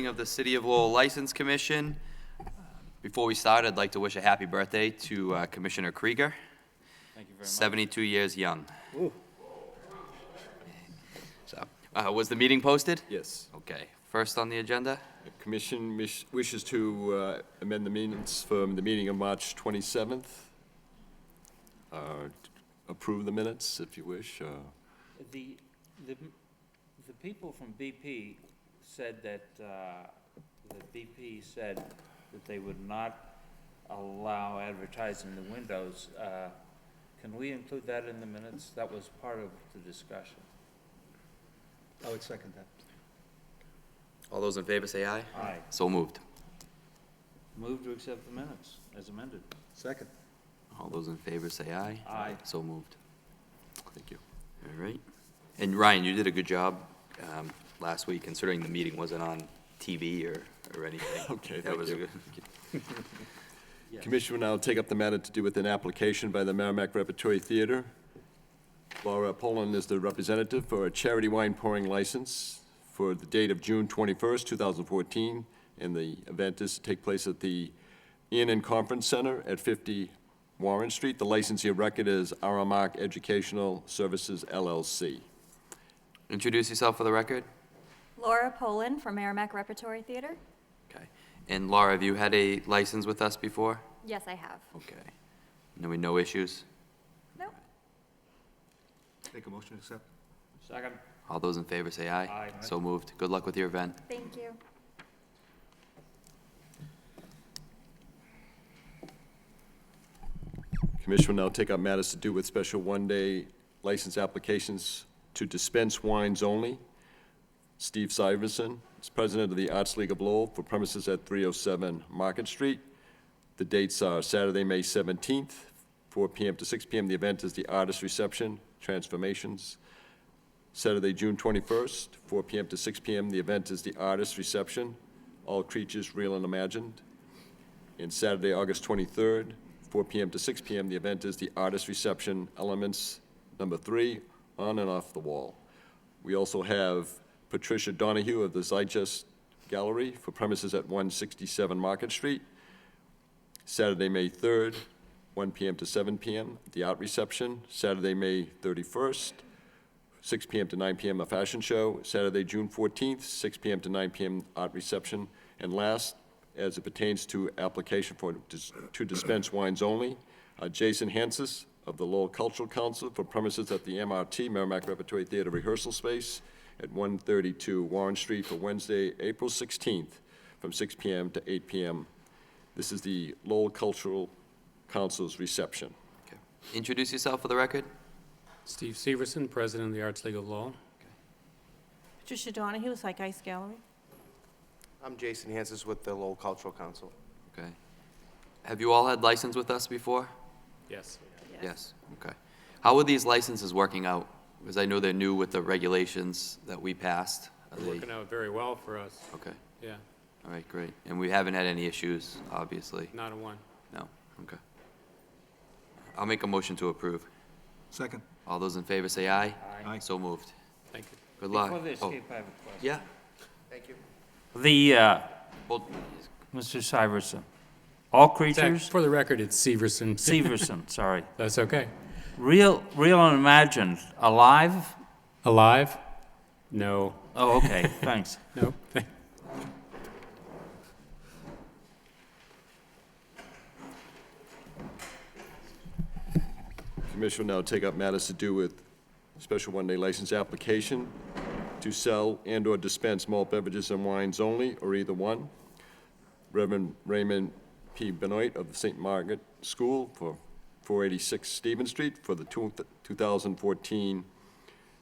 Of the City of Lowell License Commission. Before we start, I'd like to wish a happy birthday to Commissioner Krieger. Thank you very much. 72 years young. Ooh. So, was the meeting posted? Yes. Okay. First on the agenda? The Commission wishes to amend the minutes from the meeting of March 27th. Approve the minutes, if you wish. The people from BP said that, BP said that they would not allow advertising in the windows. Can we include that in the minutes? That was part of the discussion. I would second that. All those in favor say aye. Aye. So moved. Move to accept the minutes as amended. Second. All those in favor say aye. Aye. So moved. Thank you. All right. And Ryan, you did a good job last week, considering the meeting wasn't on TV or anything. Okay, That thank was you. good. Yes. Commission will now take up the matter to do with an application by the Merrimack Repertory Theater. Laura Poland is the representative for a charity wine pouring license for the date of June 21st, 2014, and the event is to take place at the Inn and Conference Center at 50 Warren Street. The licensee of record is Aramark Educational Services, LLC. Introduce yourself for the record. Laura Poland from Merrimack Repertory Theater. Okay. And Laura, have you had a license with us before? Yes, I have. Okay. No issues? No. Make a motion to accept. Second. All those in favor say aye. Aye. So moved. Good luck with your event. Thank you. Commission will now take up matters to do with special one-day license applications to dispense wines only. Steve Syverson is president of the Arts League of Lowell for premises at 307 Market Street. The dates are Saturday, May 17th, 4 p.m. to 6 p.m. The event is the Artist Reception, Transformations. Saturday, June 21st, 4 p.m. to 6 p.m. The event is the Artist Reception, All Creatures Real and Imagined. And Saturday, August 23rd, 4 p.m. to 6 p.m. The event is the Artist Reception, Elements Number 3, On and Off the Wall. We also have Patricia Donahue of the Zeitgeist Gallery for premises at 167 Market Street. Saturday, May 3rd, 1 p.m. to 7 p.m., the Art Reception. Saturday, May 31st, 6 p.m. to 9 p.m., a fashion show. Saturday, June 14th, 6 p.m. to 9 p.m., Art Reception. And last, as it pertains to application to dispense wines only, Jason Hansis of the Lowell Cultural Council for premises at the MRT, Merrimack Repertory Theater Rehearsal Space at 132 Warren Street for Wednesday, April 16th, from 6 p.m. to 8 p.m. This is the Lowell Cultural Council's reception. Okay. Introduce yourself for the record. Steve Severson, President of the Arts League of Lowell. Patricia Donahue, Zeitgeist Gallery. I'm Jason Hansis with the Lowell Cultural Council. Okay. Have you all had license with us before? Yes. Yes. Okay. How are these licenses working out? Because I know they're new with the regulations that we passed. Are they? Working out very well for us. Okay. Yeah, All right, great. And we haven't had any issues, obviously? not a one. No? Okay. I'll make a motion to approve. Second. All those in favor say aye. Aye. So moved. Thank you. Good luck. Before they Oh, escape, I have a question. yeah. Thank you. Well, Mr. Syverson, all Zach, creatures, for the record, it's Severson. Severson, sorry, That's okay. real and imagined, alive? Alive? No. Oh, okay, thanks. No. Commission will now take up matters to do with special one-day license application to sell and/or dispense malt beverages and wines only, or either one. Reverend Raymond P. Benoit of the St. Margaret School for 486 Stephen Street for the 2014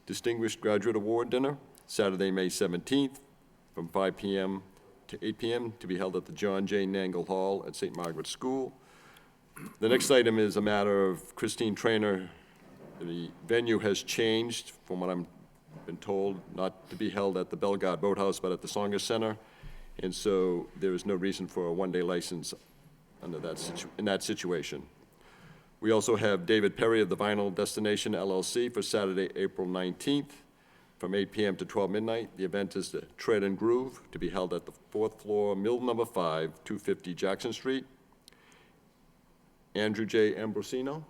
Distinguished Graduate Award Dinner, Saturday, May 17th, from 5 p.m. to 8 p.m., to be held at the John J. Nangle Hall at St. Margaret School. The next item is a matter of Christine Trainer. The venue has changed, from what I'm been told, not to be held at the Bellegarde Boathouse, but at the Sanger Center. And so there is no reason for a one-day license under in that situation. We also have David Perry of the Vinyl Destination LLC for Saturday, April 19th, from 8 p.m. to 12 midnight. The event is the Tread and Groove, to be held at the 4th floor, Mill Number 5, 250 Jackson Street. Andrew J. Ambrosino.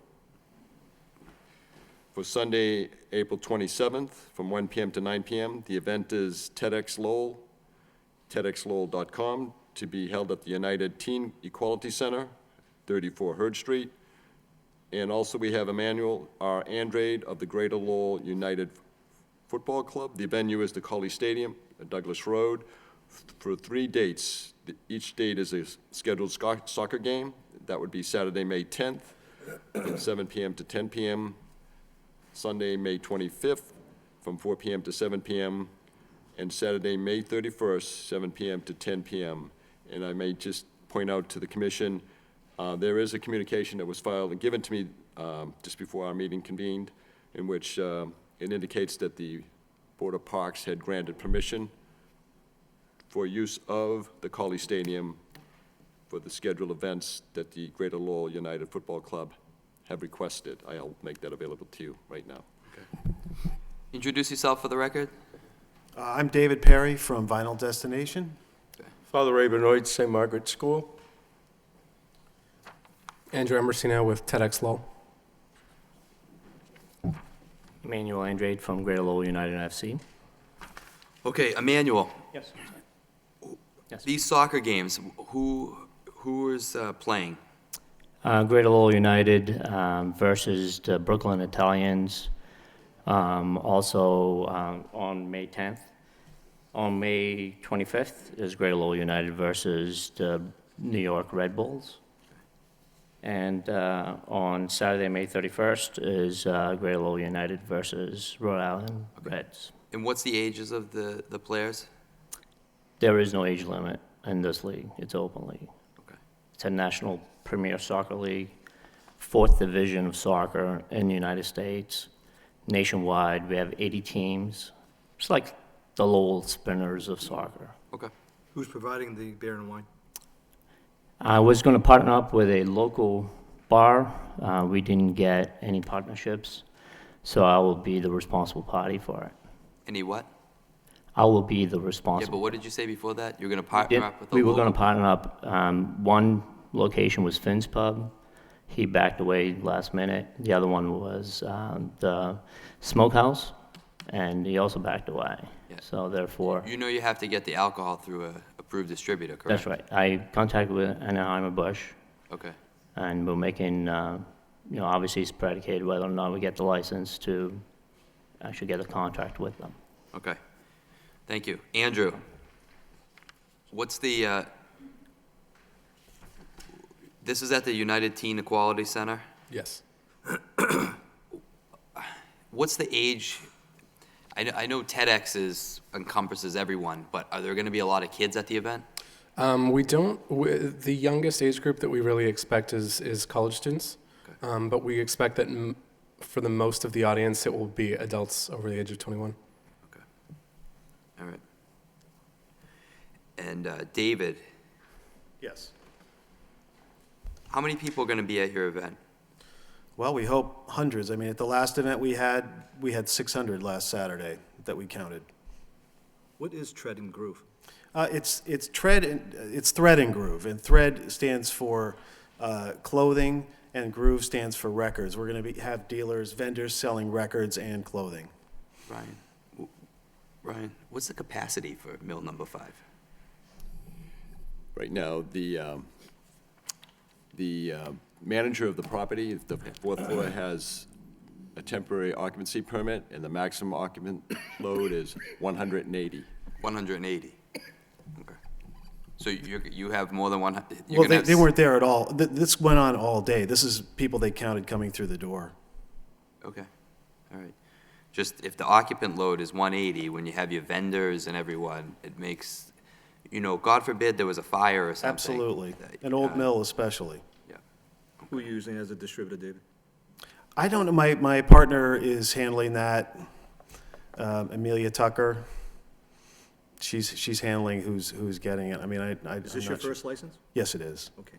For Sunday, April 27th, from 1 p.m. to 9 p.m., the event is TEDx Lowell, TEDxLowell.com, to be held at the United Teen Equality Center, 34 Hurd Street. And also, we have Emmanuel R. Andrade of the Greater Lowell United Football Club. The venue is the Colley Stadium at Douglas Road for 3 dates. Each date is a scheduled soccer game. That would be Saturday, May 10th, from 7 p.m. to 10 p.m., Sunday, May 25th, from 4 p.m. to 7 p.m., and Saturday, May 31st, 7 p.m. to 10 p.m. And I may just point out to the commission, there is a communication that was filed and given to me just before our meeting convened, in which it indicates that the Board of Parks had granted permission for use of the Colley Stadium for the scheduled events that the Greater Lowell United Football Club have requested. I'll make that available to you right now. Introduce yourself for the record. I'm David Perry from Vinyl Destination. Father Ray Benoit, St. Margaret School. Andrew Emersino with TEDx Lowell. Emmanuel Andrade from Greater Lowell United FC. Okay, Emmanuel, Yes. Yes. these soccer games, who is playing? Greater Lowell United versus the Brooklyn Italians. Also on May 10th. On May 25th is Greater Lowell United versus the New York Red Bulls. And on Saturday, May 31st is Greater Lowell United versus Rhode Island Reds. And what's the ages of the players? There is no age limit in this league. It's open league. Okay. It's a national premier soccer league, 4th division of soccer in the United States. Nationwide, we have 80 teams. It's like the Lowell Spinners of soccer. Okay. Who's providing the beer and wine? I was going to partner up with a local bar. We didn't get any partnerships, so I will be the responsible party for it. Any what? I will be the Yeah, responsible. but what did you say before that? You're going to partner up with the We were going local- to partner up. One location was Finn's Pub. He backed away last minute. The other one was the Smokehouse, and he also backed away. Yeah. So therefore, You know you have to get the alcohol through a approved distributor, correct? that's right. I contacted with Anheuser-Busch, Okay. and we're making, obviously it's predicated whether or not we get the license to actually get a contract with them. Okay. Thank you. Andrew, what's the, this is at the United Teen Equality Center? Yes. What's the age? I know TEDx encompasses everyone, but are there going to be a lot of kids at the event? We don't, the youngest age group that we really expect is college students. Okay. But we expect that for the most of the audience, it will be adults over the age of 21. Okay. All right. And David, Yes. how many people are going to be at your event? Well, we hope hundreds. I mean, at the last event we had 600 last Saturday that we counted. What is Tread and Groove? It's thread and groove, and thread stands for clothing, and groove stands for records. We're going to have dealers, vendors selling records and clothing. Ryan, what's the capacity for mill number 5? Right now, the manager of the property, the 4th floor, has a temporary occupancy permit, and the maximum occupant load is 180. 180. Okay. So you have more than 100? Well, they weren't there at all. This went on all day. This is people they counted coming through the door. Okay, all right. Just if the occupant load is 180, when you have your vendors and everyone, it makes, God forbid there was a fire or something. Absolutely. that, An old mill especially. Yeah. Who are you using as a distributor, David? I don't know, my partner is handling that, Amelia Tucker. She's handling who's getting it. I mean, Is I'm this not your sure. first license? Yes, it is. Okay.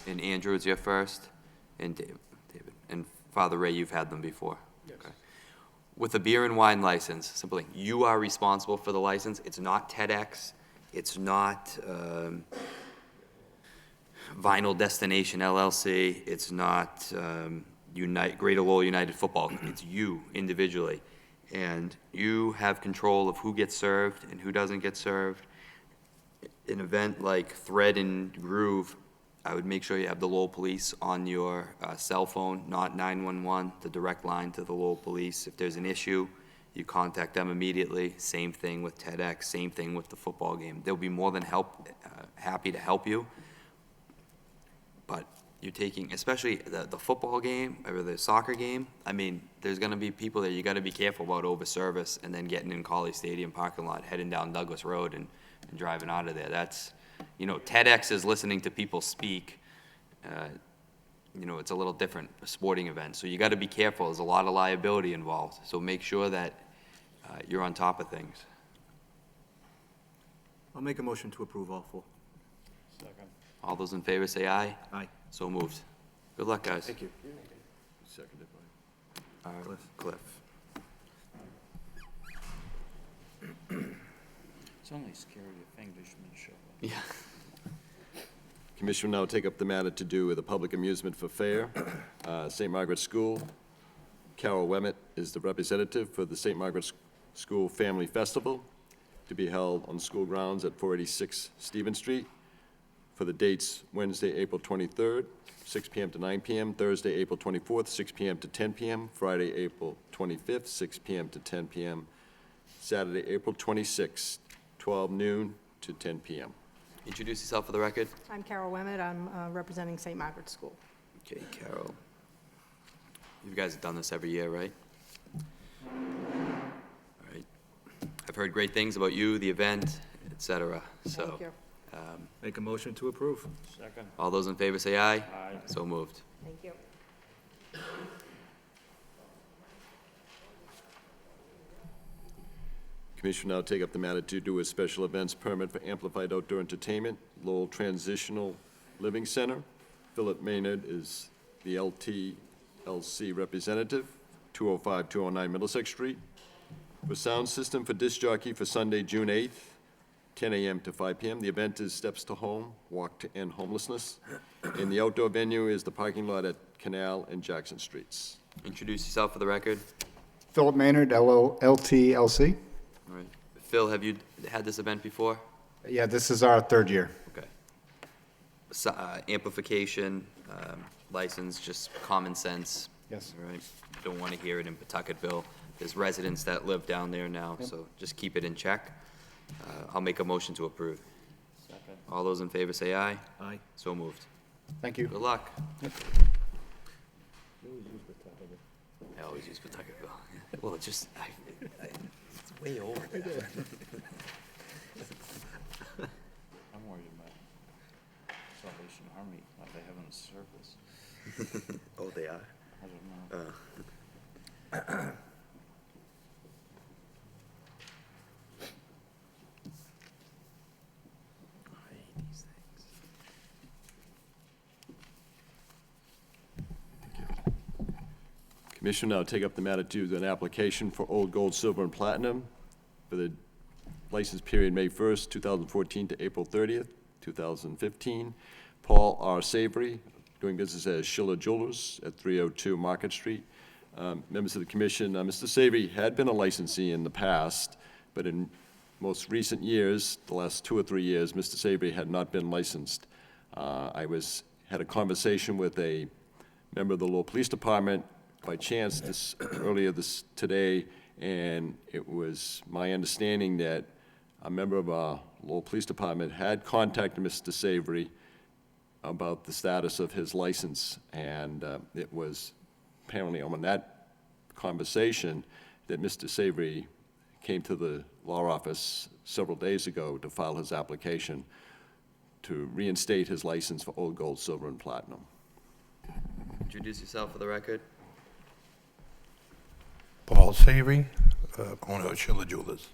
And Andrew is your first, and David. And Father Ray, you've had them before? Yes. Okay. with a beer and wine license, simply, you are responsible for the license. It's not TEDx. It's not Vinyl Destination LLC. It's not Greater Lowell United Football. It's you individually. And you have control of who gets served and who doesn't get served. An event like Thread and Groove, I would make sure you have the Lowell Police on your cell phone, not 911, the direct line to the Lowell Police. If there's an issue, you contact them immediately. Same thing with TEDx, same thing with the football game. They'll be more than happy to help you. But you're taking, especially the football game or the soccer game, I mean, there's gonna be people there, you gotta be careful about over-service and then getting in College Stadium parking lot, heading down Douglas Road and driving out of there. That's, TEDx is listening to people speak. It's a little different, a sporting event. So you got to be careful. There's a lot of liability involved. So make sure that you're on top of things. I'll make a motion to approve all four. All those in favor say aye. Aye. So moved. Good luck, guys. Thank you. Seconded by. Cliff. It's only scary if Englishmen show up. Yeah. Commission will now take up the matter to do with a public amusement for fair. St. Margaret's School. Carol Wemmett is the representative for the St. Margaret's School Family Festival to be held on school grounds at 486 Stephen Street for the dates Wednesday, April 23rd, 6 p.m. to 9 p.m., Thursday, April 24th, 6 p.m. to 10 p.m., Friday, April 25th, 6 p.m. to 10 p.m., Saturday, April 26th, 12 noon to 10 p.m. Introduce yourself for the record. I'm Carol Wemmett. I'm representing St. Margaret's School. Okay, Carol. You guys have done this every year, right? All right. I've heard great things about you, the event, et cetera. So, Thank you. Make a motion to approve. Second. all those in favor say aye. Aye. So moved. Thank you. Commission will now take up the matter to do a special events permit for amplified outdoor entertainment, Lowell Transitional Living Center. Philip Maynard is the LTC representative, 205-209 Middlesex Street. For sound system for disc jockey for Sunday, June 8th, 10 a.m. to 5 p.m. The event is Steps to Home, Walk to End Homelessness. And the outdoor venue is the parking lot at Canal and Jackson Streets. Introduce yourself for the record. Philip Maynard, LTLC. All right. Phil, have you had this event before? Yeah, this is our third year. Okay. So, amplification, license, just common sense. Yes. All right. Don't want to hear it in Pawtucketville. There's residents that live down there now, so just keep it in check. I'll make a motion to approve. Second. All those in favor say aye. Aye. So moved. Thank you. Good luck. I always use Pawtucketville. Well, it's just, it's way over there. I'm worried about Salvation Army, are they having a service? Oh, they are? I don't know. I hate these things. Commission will now take up the matter to do an application for Old Gold, Silver, and Platinum for the license period May 1st, 2014 to April 30th, 2015. Paul R. Savory, doing business as Schiller Jewelers at 302 Market Street. Members of the commission, Mr. Savory had been a licensee in the past, but in most recent years, the last 2 or 3 years, Mr. Savory had not been licensed. I had a conversation with a member of the Lowell Police Department by chance earlier today, and it was my understanding that a member of our Lowell Police Department had contacted Mr. Savory about the status of his license, and it was apparently on that conversation that Mr. Savory came to the law office several days ago to file his application to reinstate his license for Old Gold, Silver, and Platinum. Introduce yourself for the record. Paul Savory, owner of Schiller Jewelers.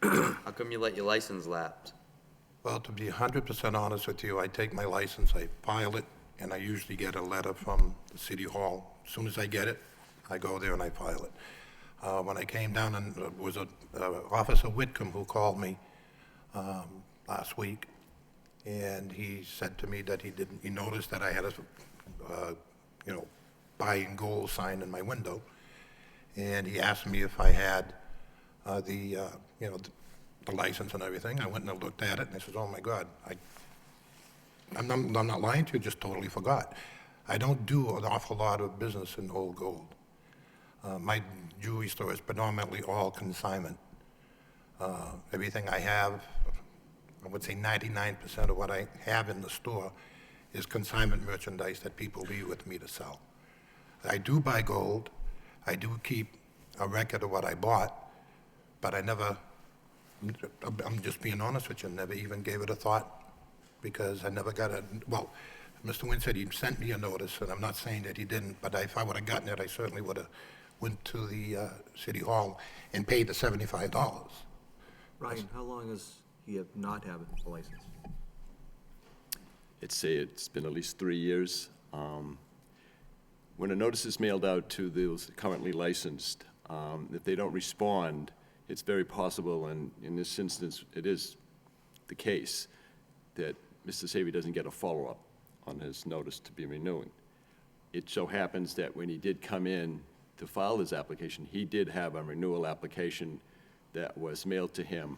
How come you let your license lapse? Well, to be 100% honest with you, I take my license, I file it, and I usually get a letter from the City Hall. As soon as I get it, I go there and I file it. When I came down, and it was Officer Whitcomb who called me last week, and he said to me that he noticed that I had a, buying gold sign in my window, and he asked me if I had the license and everything. I went and I looked at it, and I said, oh my God, I'm not lying to you, just totally forgot. I don't do an awful lot of business in old gold. My jewelry store is predominantly all consignment. Everything I have, I would say 99% of what I have in the store is consignment merchandise that people leave with me to sell. I do buy gold. I do keep a record of what I bought, but I never, I'm just being honest with you, never even gave it a thought because I never got well, Mr. Wynn said he sent me a notice, and I'm not saying that he didn't, but if I would have gotten it, I certainly would have went to the City Hall and paid the $75. Ryan, how long has he have not had a license? It's been at least 3 years. When a notice is mailed out to those currently licensed, if they don't respond, it's very possible, and in this instance, it is the case, that Mr. Savory doesn't get a follow-up on his notice to be renewing. It so happens that when he did come in to file his application, he did have a renewal application that was mailed to him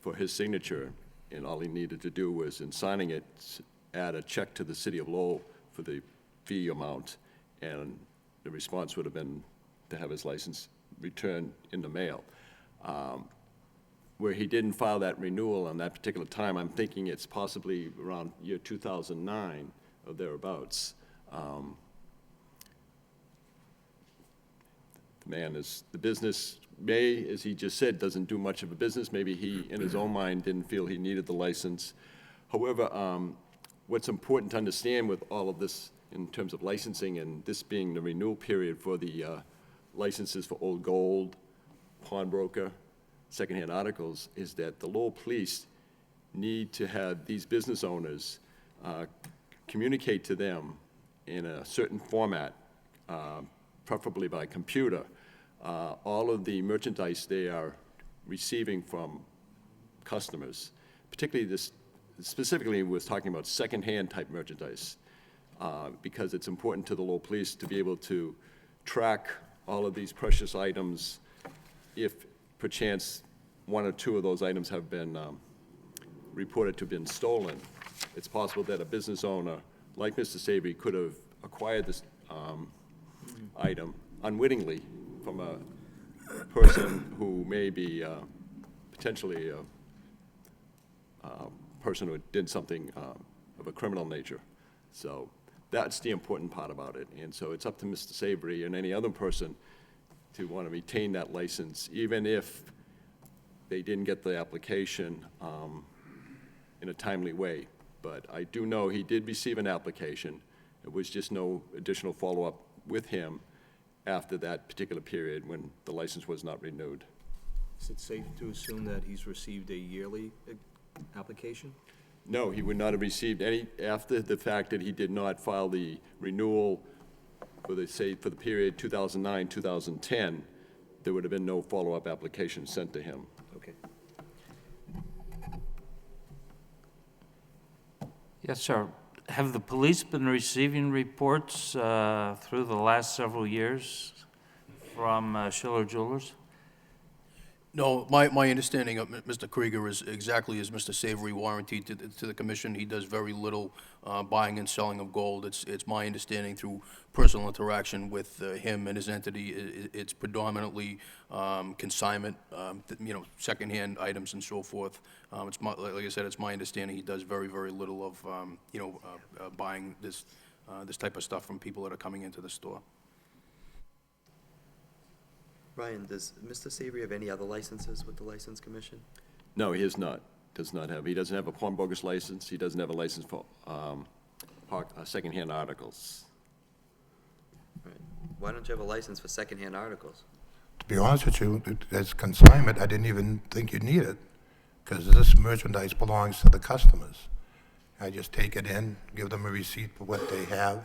for his signature, and all he needed to do was, in signing it, add a check to the City of Lowell for the fee amount, and the response would have been to have his license returned in the mail. Where he didn't file that renewal on that particular time, I'm thinking it's possibly around year 2009 or thereabouts. The business as he just said, doesn't do much of a business. Maybe he, in his own mind, didn't feel he needed the license. However, what's important to understand with all of this in terms of licensing, and this being the renewal period for the licenses for old gold, pawnbroker, secondhand articles, is that the Lowell Police need to have these business owners communicate to them in a certain format, preferably by computer, all of the merchandise they are receiving from customers. Particularly this, specifically was talking about secondhand type merchandise, because it's important to the Lowell Police to be able to track all of these precious items if perchance one or two of those items have been reported to have been stolen. It's possible that a business owner like Mr. Savory could have acquired this item unwittingly from a person who may be potentially a person who did something of a criminal nature. So that's the important part about it. And so it's up to Mr. Savory and any other person to want to retain that license, even if they didn't get the application in a timely way. But I do know he did receive an application. It was just no additional follow-up with him after that particular period when the license was not renewed. Is it safe to assume that he's received a yearly application? No, he would not have received any, after the fact that he did not file the renewal for the, say, for the period 2009, 2010, there would have been no follow-up application sent to him. Okay. Yes, sir. Have the police been receiving reports through the last several years from Schiller Jewelers? No, my understanding of Mr. Krieger is exactly as Mr. Savory warranted to the commission. He does very little buying and selling of gold. It's my understanding through personal interaction with him and his entity, it's predominantly consignment, secondhand items and so forth. Like I said, it's my understanding he does very, very little of buying this type of stuff from people that are coming into the store. Ryan, does Mr. Savory have any other licenses with the License Commission? No, he is not, does not have. He doesn't have a pawnbroker's license. He doesn't have a license for secondhand articles. Right. Why don't you have a license for secondhand articles? To be honest with you, as consignment, I didn't even think you'd need it, because this merchandise belongs to the customers. I just take it in, give them a receipt for what they have,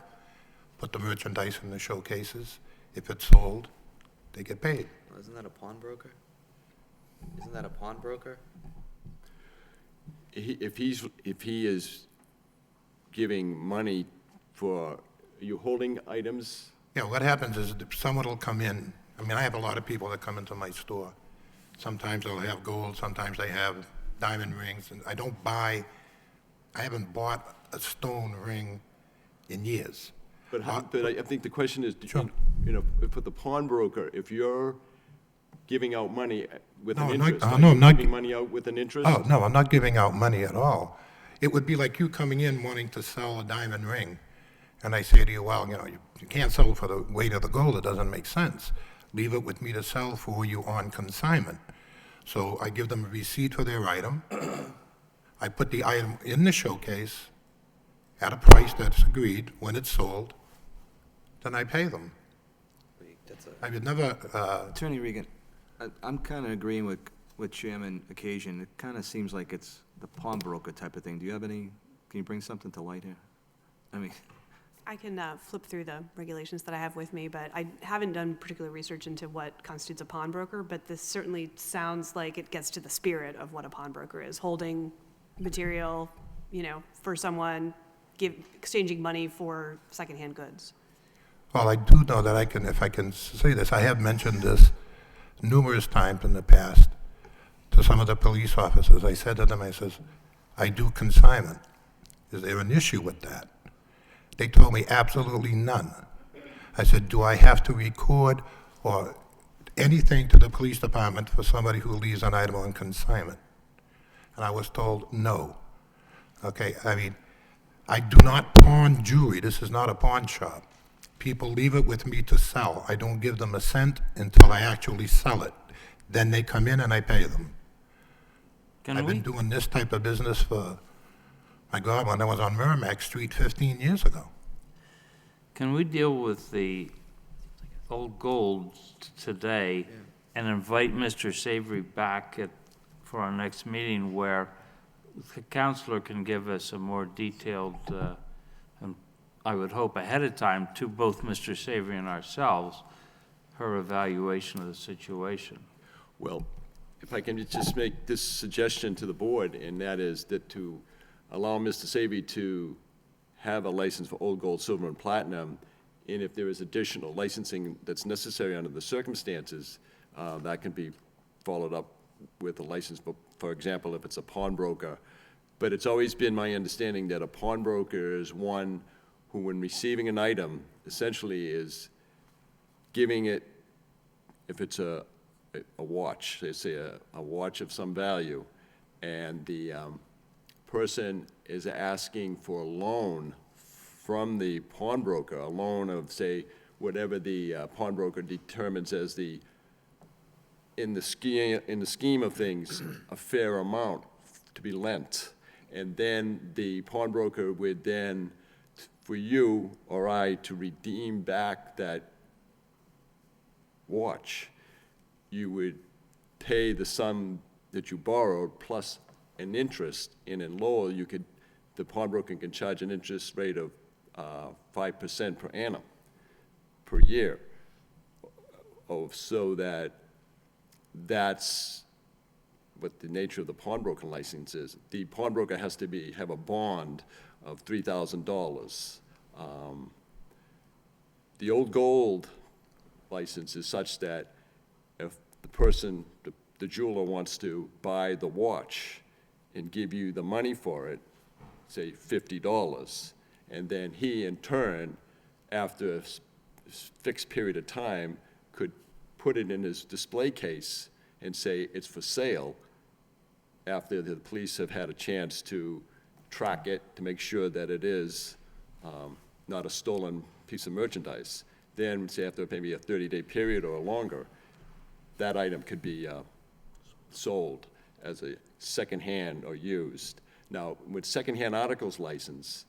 put the merchandise in the showcases. If it's sold, they get paid. Isn't that a pawnbroker? Isn't that a pawnbroker? If he is giving money for, are you holding items? Yeah, what happens is that someone will come in, I mean, I have a lot of people that come into my store. Sometimes they'll have gold, sometimes they have diamond rings, and I haven't bought a stone ring in years. But I think the question is, Sure. for the pawnbroker, if you're giving out money with an No, I'm not- interest, no, are I'm you not giving gi- money out with an interest? Oh, no, I'm not giving out money at all. It would be like you coming in wanting to sell a diamond ring, and I say to you, well, you can't sell it for the weight of the gold, it doesn't make sense. Leave it with me to sell for you on consignment. So I give them a receipt for their item. I put the item in the showcase at a price that's agreed. When it's sold, then I pay them. I would never, Attorney Regan, I'm kind of agreeing with Chairman Occasion. It kind of seems like it's the pawnbroker type of thing. Do you have any, can you bring something to light here? I mean, I can flip through the regulations that I have with me, but I haven't done particular research into what constitutes a pawnbroker, but this certainly sounds like it gets to the spirit of what a pawnbroker is, holding material, for someone, exchanging money for secondhand goods. well, I do know that if I can say this, I have mentioned this numerous times in the past to some of the police officers. I said to them, I says, I do consignment. Is there an issue with that? They told me absolutely none. I said, do I have to record or anything to the police department for somebody who leaves an item on consignment? And I was told no. Okay, I mean, I do not pawn jewelry. This is not a pawn shop. People leave it with me to sell. I don't give them a cent until I actually sell it. Then they come in and I pay them. I've been doing this type of business for, my God, when I was on Merrimack Street 15 years ago. Can we deal with the old gold today and invite Mr. Savory back for our next meeting where the counselor can give us a more detailed, and I would hope ahead of time, to both Mr. Savory and ourselves, her evaluation of the situation? Well, if I can just make this suggestion to the board, and that is that to allow Mr. Savory to have a license for old gold, silver, and platinum, and if there is additional licensing that's necessary under the circumstances, that can be followed up with a license, for example, if it's a pawnbroker. But it's always been my understanding that a pawnbroker is one who, when receiving an item, essentially is giving it, if it's a watch, they say a watch of some value, and the person is asking for a loan from the pawnbroker, a loan of, say, whatever the pawnbroker determines as the, in the scheme of things, a fair amount to be lent. And then the pawnbroker would then, for you or I to redeem back that watch, you would pay the sum that you borrowed plus an interest. And in Lowell, the pawnbroker can charge an interest rate of 5% per annum, per year. So that's what the nature of the pawnbroker license is. The pawnbroker has to have a bond of $3,000. The old gold license is such that if the person, the jeweler wants to buy the watch and give you the money for it, say $50, and then he, in turn, after a fixed period of time, could put it in his display case and say it's for sale after the police have had a chance to track it to make sure that it is not a stolen piece of merchandise. Then, say after maybe a 30-day period or longer, that item could be sold as a secondhand or used. Now, with secondhand articles license,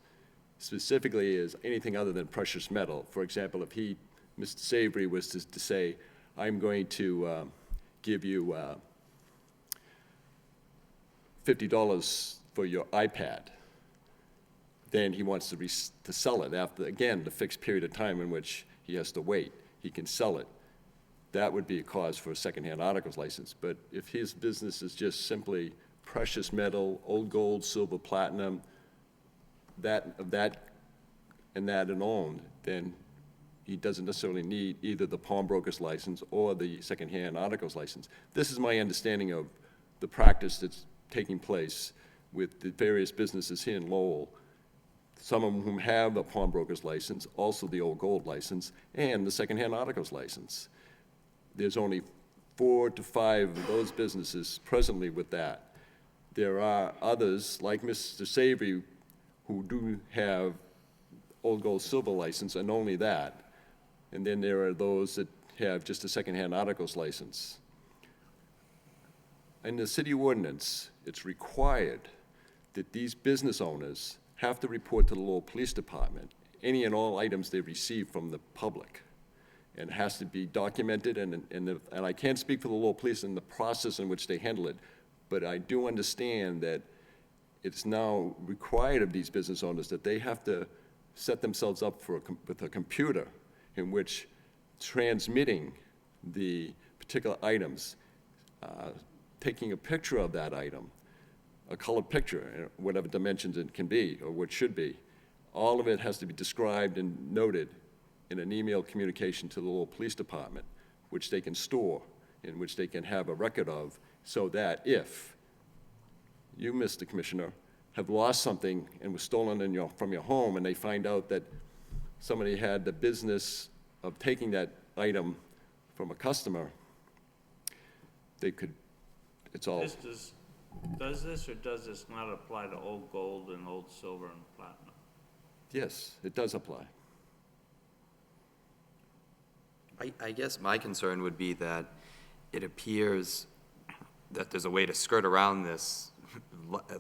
specifically is anything other than precious metal. For example, if Mr. Savory was to say, I'm going to give you $50 for your iPad, then he wants to sell it after, again, the fixed period of time in which he has to wait. He can sell it that would be a cause for a secondhand articles license. But if his business is just simply precious metal, old gold, silver, platinum, that and owned, then he doesn't necessarily need either the pawnbroker's license or the secondhand articles license. This is my understanding of the practice that's taking place with the various businesses here in Lowell, some of whom have a pawnbroker's license, also the old gold license, and the secondhand articles license. There's only 4 to 5 of those businesses presently with that. There are others, like Mr. Savory, who do have old gold silver license and only that. And then there are those that have just a secondhand articles license. In the city ordinance, it's required that these business owners have to report to the Lowell Police Department any and all items they receive from the public. And it has to be documented, and I can't speak for the Lowell Police in the process in which they handle it, but I do understand that it's now required of these business owners that they have to set themselves up with a computer in which transmitting the particular items, taking a picture of that item, a colored picture, whatever dimensions it can be, or what should be, all of it has to be described and noted in an email communication to the Lowell Police Department, which they can store, in which they can have a record of, so that if you, Mr. Commissioner, have lost something and was stolen from your home, and they find out that somebody had the business of taking that item from a customer, they could, it's all. Does this or does this not apply to old gold and old silver and platinum? Yes, it does apply. I guess my concern would be that it appears that there's a way to skirt around this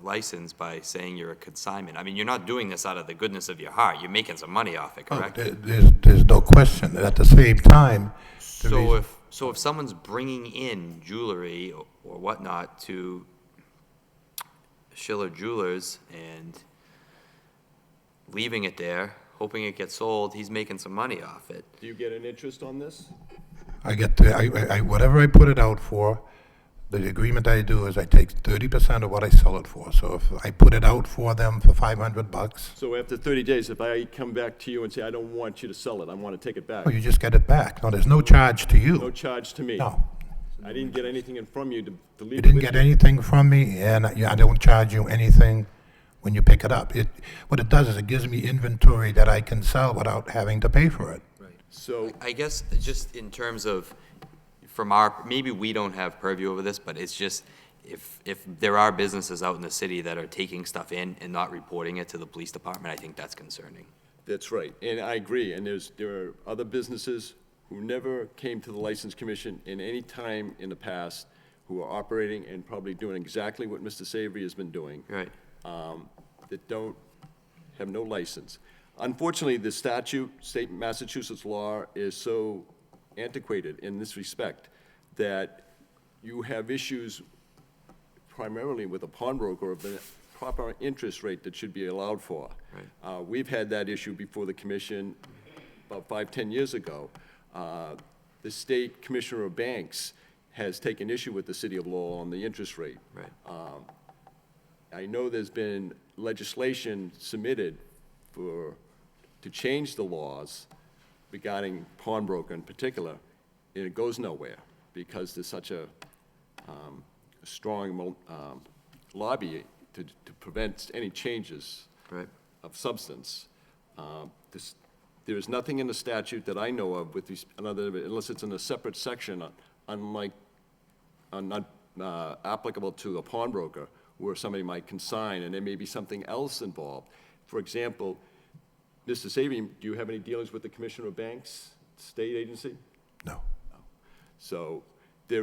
license by saying you're a consignment. I mean, you're not doing this out of the goodness of your heart. You're making some money off it, correct? There's no question. At the same time, So if someone's bringing in jewelry or whatnot to Schiller Jewelers and leaving it there, hoping it gets sold, he's making some money off it. Do you get an interest on this? I get whatever I put it out for, the agreement I do is I take 30% of what I sell it for. So if I put it out for them for $500, So after 30 days, if I come back to you and say, I don't want you to sell it, I want to take it back, oh, you just get it back. No, there's no charge to you. no charge to me? No. I didn't get anything from you to leave You it didn't with get you? anything from me, and I don't charge you anything when you pick it up. What it does is it gives me inventory that I can sell without having to pay for it. So, I guess just in terms of, maybe we don't have purview over this, but it's just, if there are businesses out in the city that are taking stuff in and not reporting it to the police department, I think that's concerning. that's right, and I agree, and there are other businesses who never came to the License Commission in any time in the past who are operating and probably doing exactly what Mr. Savory has been doing. Right. That have no license. Unfortunately, the statute, state Massachusetts law, is so antiquated in this respect that you have issues primarily with a pawnbroker of the proper interest rate that should be allowed for. Right. We've had that issue before the commission about 5-10 years ago. The state commissioner of banks has taken issue with the city of Lowell on the interest rate. Right. I know there's been legislation submitted to change the laws regarding pawnbroker in particular, and it goes nowhere because there's such a strong lobby to prevent any changes Right. of substance. There is nothing in the statute that I know of unless it's in a separate section, not applicable to a pawnbroker, where somebody might consign, and there may be something else involved. For example, Mr. Savory, do you have any dealings with the Commissioner of Banks, state agency? No. So there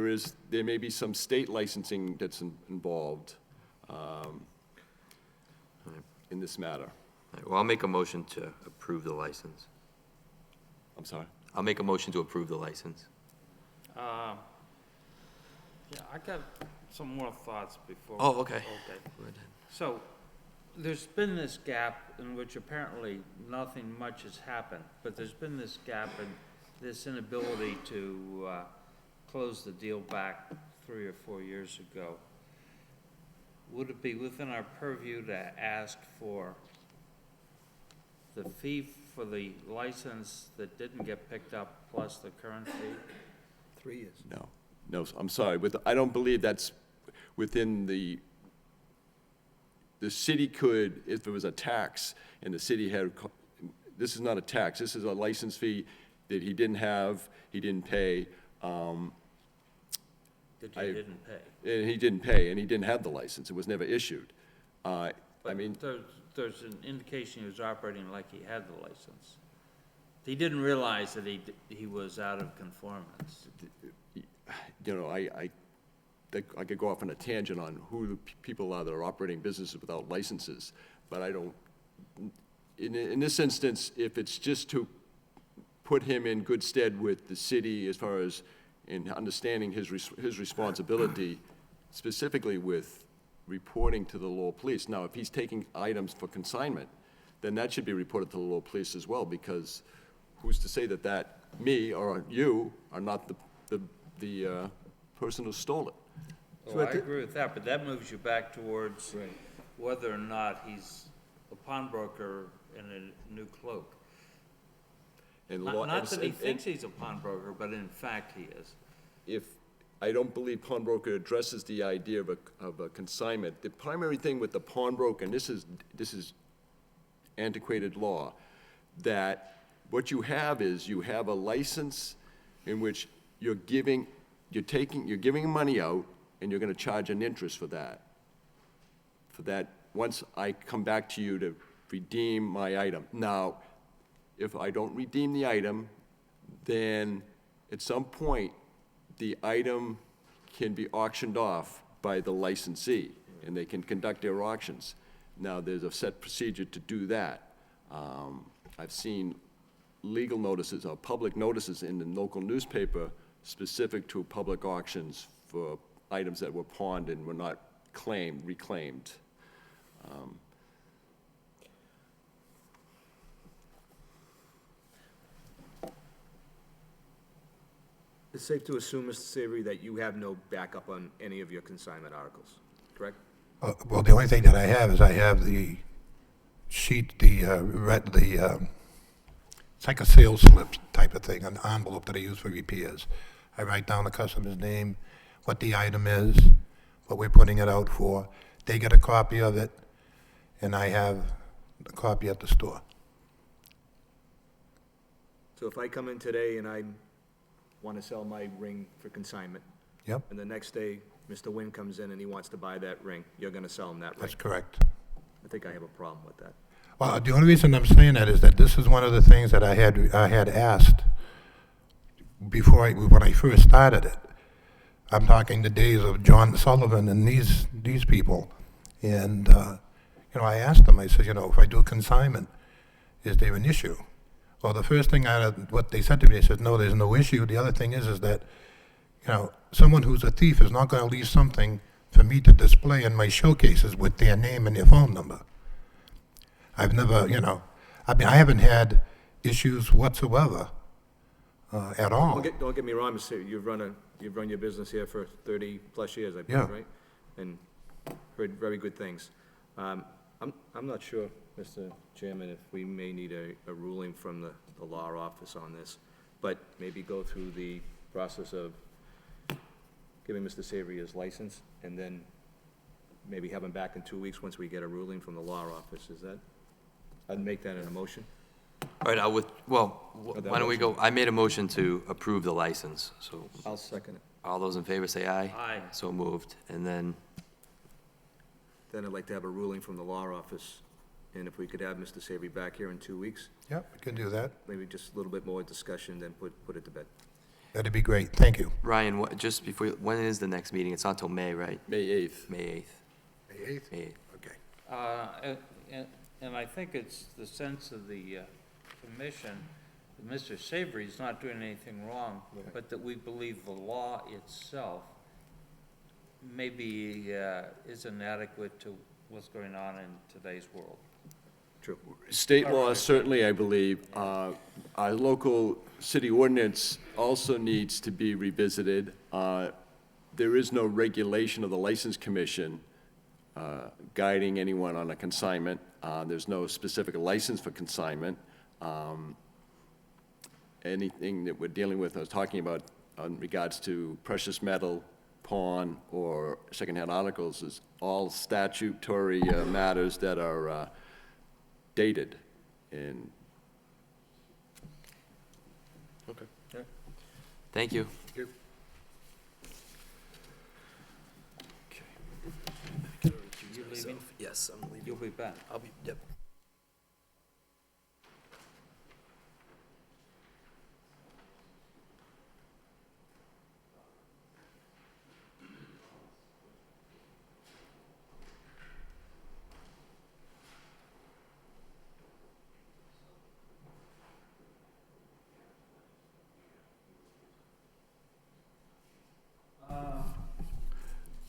may be some state licensing that's involved in this matter. All right, well, I'll make a motion to approve the license. I'm sorry? I'll make a motion to approve the license. Yeah, I got some more thoughts before. Oh, okay. Okay. Go ahead. So, there's been this gap in which apparently nothing much has happened, but there's been this gap and this inability to closed the deal back 3 or 4 years ago, would it be within our purview to ask for the fee for the license that didn't get picked up plus the current fee? 3 years. No, I'm sorry, I don't believe that's within the city could, if there was a tax, and the city had, this is not a tax, this is a license fee that he didn't have, he didn't pay. That you didn't pay? And he didn't pay, and he didn't have the license, it was never issued. I mean, There's an indication he was operating like he had the license. He didn't realize that he was out of conformance. you know, I could go off on a tangent on who the people are that are operating businesses without licenses, but I don't, in this instance, if it's just to put him in good stead with the city as far as in understanding his responsibility, specifically with reporting to the Lowell Police. Now, if he's taking items for consignment, then that should be reported to the Lowell Police as well, because who's to say that me or you are not the person who stole it? Oh, I agree with that, but that moves you back towards whether or not he's a pawnbroker in a new cloak. And Not that he thinks he's a pawnbroker, but in fact he is. If, I don't believe pawnbroker addresses the idea of a consignment. The primary thing with the pawnbroker, and this is antiquated law, that what you have is you have a license in which you're giving money out, and you're gonna charge an interest for that. Once I come back to you to redeem my item. Now, if I don't redeem the item, then at some point, the item can be auctioned off by the licensee, and they can conduct their auctions. Now, there's a set procedure to do that. I've seen legal notices or public notices in the local newspaper specific to public auctions for items that were pawned and were not reclaimed. It's safe to assume, Mr. Savory, that you have no backup on any of your consignment articles, correct? Well, the only thing that I have is I have the sheet, it's like a sales slip type of thing, an envelope that I use for repairs. I write down the customer's name, what the item is, what we're putting it out for. They get a copy of it, and I have a copy at the store. So if I come in today and I want to sell my ring for consignment, Yep, and the next day, Mr. Nguyen comes in and he wants to buy that ring, you're going to sell him that ring? that's correct. I think I have a problem with that. Well, the only reason I'm saying that is that this is one of the things that I had asked when I first started it. I'm talking the days of John Sullivan and these people. And, I asked them, I said, if I do a consignment, is there an issue? Well, the first thing what they said to me, they said, no, there's no issue. The other thing is that, someone who's a thief is not going to leave something for me to display in my showcases with their name and their phone number. I've never, I haven't had issues whatsoever at all. Don't get me wrong, Mr. Savory, you've run your business here for 30-plus years, I believe, Yeah. right? And heard very good things. I'm not sure, Mr. Chairman, if we may need a ruling from the law office on this, but maybe go through the process of giving Mr. Savory his license, and then maybe have him back in 2 weeks once we get a ruling from the law office. I'd make that an motion. All right, why don't we go, I made a motion to approve the license, so I'll second it. all those in favor say aye. Aye. So moved, and then, Then I'd like to have a ruling from the law office, and if we could have Mr. Savory back here in 2 weeks, Yep, we can do that. maybe just a little bit more discussion, then put it to bed. That'd be great. Thank you. Ryan, just before, when is the next meeting? It's not till May, right? May 8th. May 8th. May 8th? May 8th. Okay. And I think it's the sense of the commission, that Mr. Savory's not doing anything wrong, but that we believe the law itself maybe isn't adequate to what's going on in today's world. True. State law, certainly, I believe. Our local city ordinance also needs to be revisited. There is no regulation of the License Commission guiding anyone on a consignment. There's no specific license for consignment. Anything that we're dealing with, I was talking about in regards to precious metal, pawn, or secondhand articles, is all statutory matters that are dated. And Okay. Thank you. You leaving? Yes, I'm leaving. You'll be back. I'll be, yep.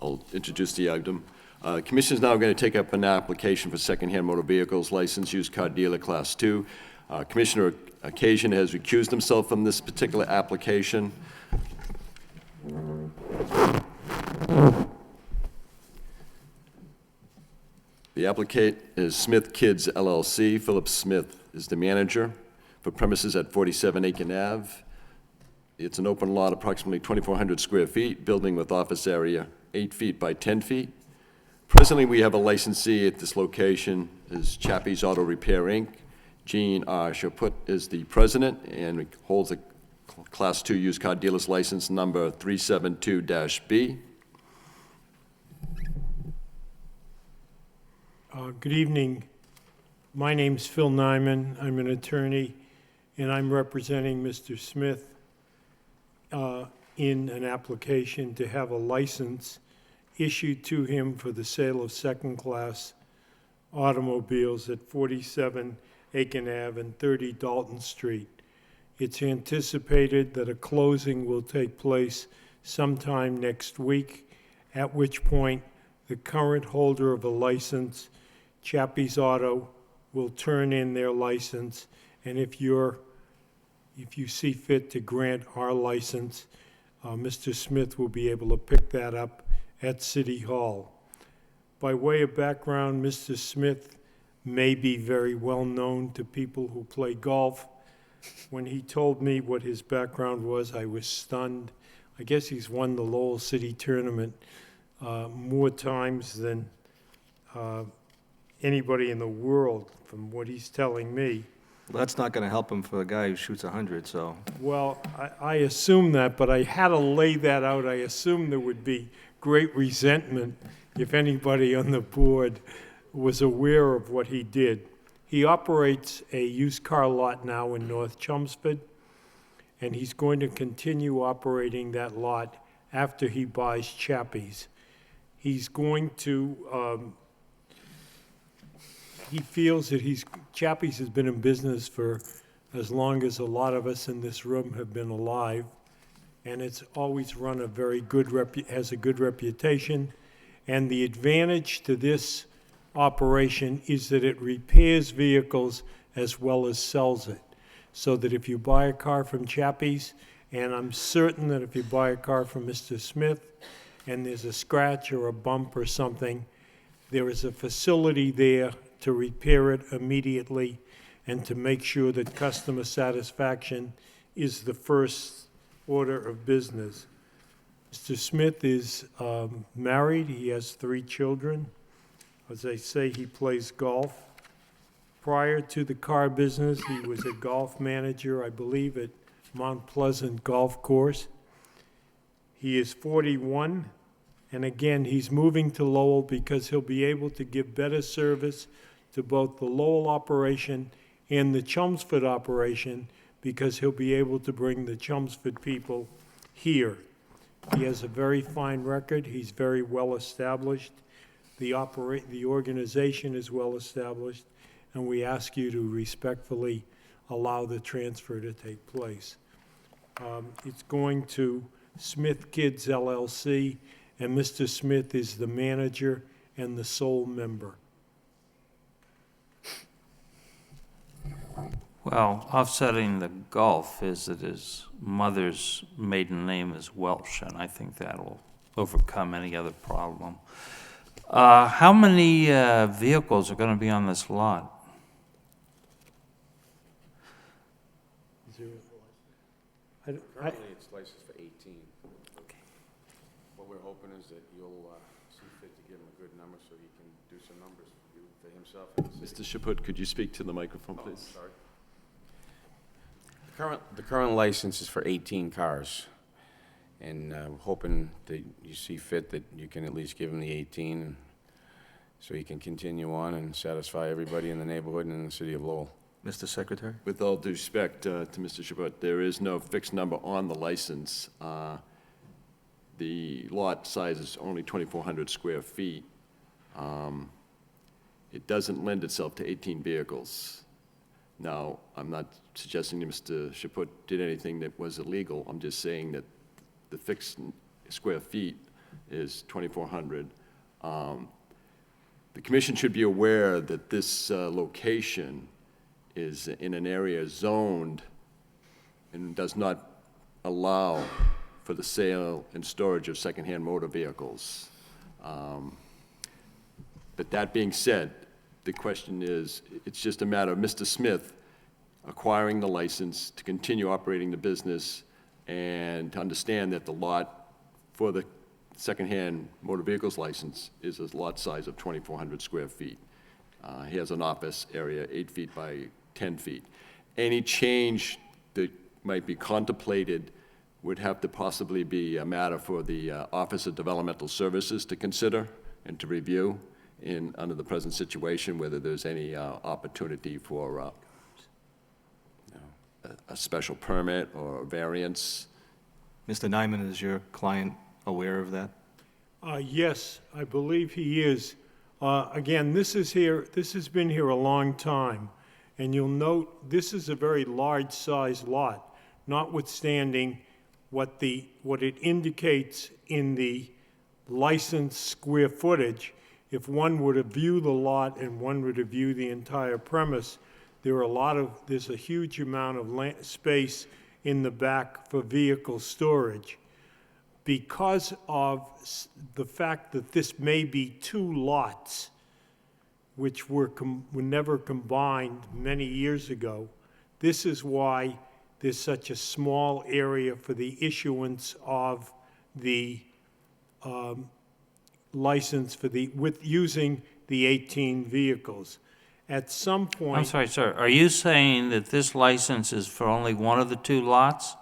I'll introduce the item. Commission is now going to take up an application for secondhand motor vehicles license, used car dealer, Class 2. Commissioner Occasion has recused himself from this particular application. The applicant is Smith Kids LLC. Philip Smith is the manager for premises at 47 Aiken Ave. It's an open lot, approximately 2,400 square feet, building with office area 8 feet by 10 feet. Presently, we have a licensee at this location, is Chappie's Auto Repair, Inc. Gene R. Chaput is the president and holds a Class 2 used car dealer's license number 372-B. Good evening. My name's Phil Nyman. I'm an attorney, and I'm representing Mr. Smith in an application to have a license issued to him for the sale of second-class automobiles at 47 Aiken Ave and 30 Dalton Street. It's anticipated that a closing will take place sometime next week, at which point the current holder of a license, Chappie's Auto, will turn in their license, and if you see fit to grant our license, Mr. Smith will be able to pick that up at City Hall. By way of background, Mr. Smith may be very well known to people who play golf. When he told me what his background was, I was stunned. I guess he's won the Lowell City Tournament more times than anybody in the world, from what he's telling me. Well, that's not going to help him for a guy who shoots 100, so. Well, I assume that, but I had to lay that out. I assumed there would be great resentment if anybody on the board was aware of what he did. He operates a used car lot now in North Chelmsford, and he's going to continue operating that lot after he buys Chappie's. He's going to, he feels that Chappie's has been in business for as long as a lot of us in this room have been alive, and it's always run a very good has a good reputation. And the advantage to this operation is that it repairs vehicles as well as sells it. So that if you buy a car from Chappie's, and I'm certain that if you buy a car from Mr. Smith and there's a scratch or a bump or something, there is a facility there to repair it immediately and to make sure that customer satisfaction is the first order of business. Mr. Smith is married. He has 3 children. As I say, he plays golf. Prior to the car business, he was a golf manager, I believe, at Mount Pleasant Golf Course. He is 41, and again, he's moving to Lowell because he'll be able to give better service to both the Lowell operation and the Chelmsford operation, because he'll be able to bring the Chelmsford people here. He has a very fine record. He's very well established. The organization is well established, and we ask you to respectfully allow the transfer to take place. It's going to Smith Kids LLC, and Mr. Smith is the manager and the sole member. Well, offsetting the Gulf is that his mother's maiden name is Welsh, and I think that'll overcome any other problem. How many vehicles are going to be on this lot? Currently, it's licensed for 18. What we're hoping is that you'll see fit to give him a good number so he can do some numbers for himself. Mr. Chaput, could you speak to the microphone, please? Sorry. The current license is for 18 cars, and hoping that you see fit that you can at least give him the 18, so he can continue on and satisfy everybody in the neighborhood and in the city of Lowell. Mr. Secretary? With all due respect to Mr. Chaput, there is no fixed number on the license. The lot size is only 2,400 square feet. It doesn't lend itself to 18 vehicles. Now, I'm not suggesting that Mr. Chaput did anything that was illegal. I'm just saying that the fixed square feet is 2,400. The commission should be aware that this location is in an area zoned and does not allow for the sale and storage of secondhand motor vehicles. But that being said, the question is, it's just a matter of Mr. Smith acquiring the license to continue operating the business and to understand that the lot for the secondhand motor vehicles license is a lot size of 2,400 square feet. He has an office area 8 feet by 10 feet. Any change that might be contemplated would have to possibly be a matter for the Office of Developmental Services to consider and to review under the present situation, whether there's any opportunity for a special permit or a variance. Mr. Nyman, is your client aware of that? Yes, I believe he is. Again, this has been here a long time, and you'll note this is a very large-sized lot, notwithstanding what it indicates in the licensed square footage. If one were to view the lot and one were to view the entire premise, there's a huge amount of space in the back for vehicle storage. Because of the fact that this may be two lots, which were never combined many years ago, this is why there's such a small area for the issuance of the license with using the 18 vehicles. At some point... I'm sorry, sir. Are you saying that this license is for only one of the two lots?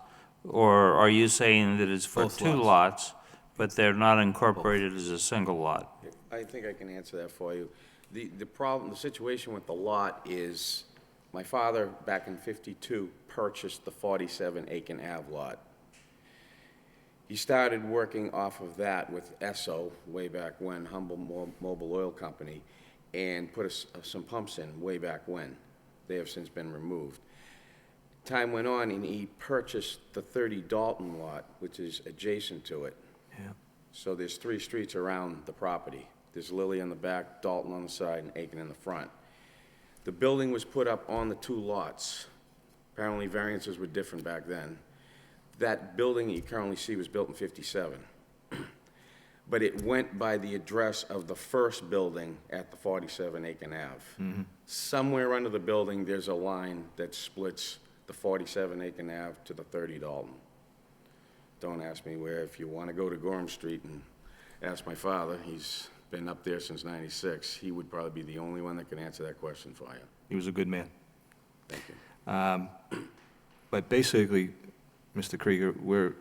Or are you saying that it's for Both two lots, but they're not incorporated as a single lot? I think I can answer that for you. The situation with the lot is, my father, back in '52, purchased the 47 Aiken Ave lot. He started working off of that with Esso way back when, Humble Mobile Oil Company, and put some pumps in way back when. They have since been removed. Time went on, and he purchased the 30 Dalton lot, which is adjacent to it. Yeah. So there's 3 streets around the property. There's Lilly on the back, Dalton on the side, and Aiken in the front. The building was put up on the 2 lots. Apparently variances were different back then. That building you currently see was built in '57. But it went by the address of the first building at the 47 Aiken Ave. Mm-hmm. Somewhere under the building, there's a line that splits the 47 Aiken Ave to the 30 Dalton. Don't ask me where. If you want to go to Gorham Street and ask my father, he's been up there since '96. He would probably be the only one that can answer that question for you. He was a good man. Thank you. But basically, Mr. Krieger, we're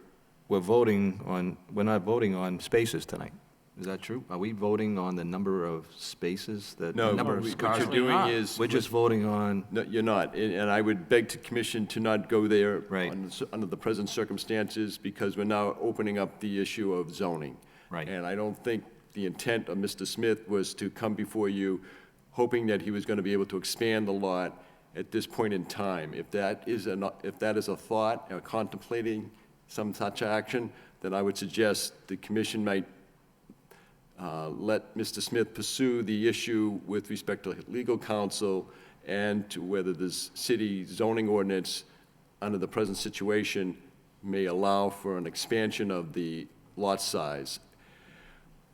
not voting on spaces tonight. Is that true? Are we voting on the number of spaces, the No, number of what cars? you're doing is... We're just voting on... No, you're not, and I would beg the commission to not go there Right. under the present circumstances, because we're now opening up the issue of zoning. Right. And I don't think the intent of Mr. Smith was to come before you hoping that he was going to be able to expand the lot at this point in time. If that is a thought, or contemplating some such action, then I would suggest the commission might let Mr. Smith pursue the issue with respect to legal counsel and to whether this city zoning ordinance, under the present situation, may allow for an expansion of the lot size.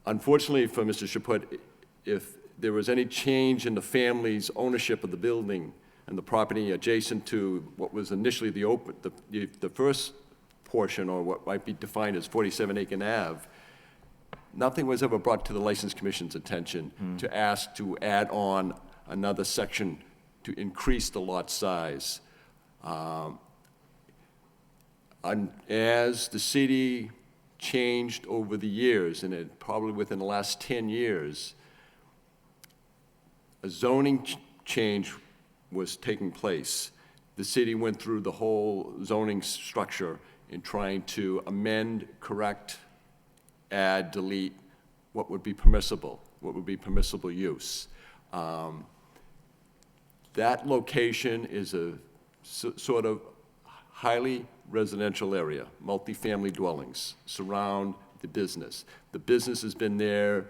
Unfortunately for Mr. Chaput, if there was any change in the family's ownership of the building and the property adjacent to what was initially the first portion, or what might be defined as 47 Aiken Ave, nothing was ever brought to the License Commission's attention to ask to add on another section to increase the lot size. As the city changed over the years, and it probably within the last 10 years, a zoning change was taking place. The city went through the whole zoning structure in trying to amend, correct, add, delete what would be permissible use. That location is a sort of highly residential area. Multifamily dwellings surround the business. The business has been there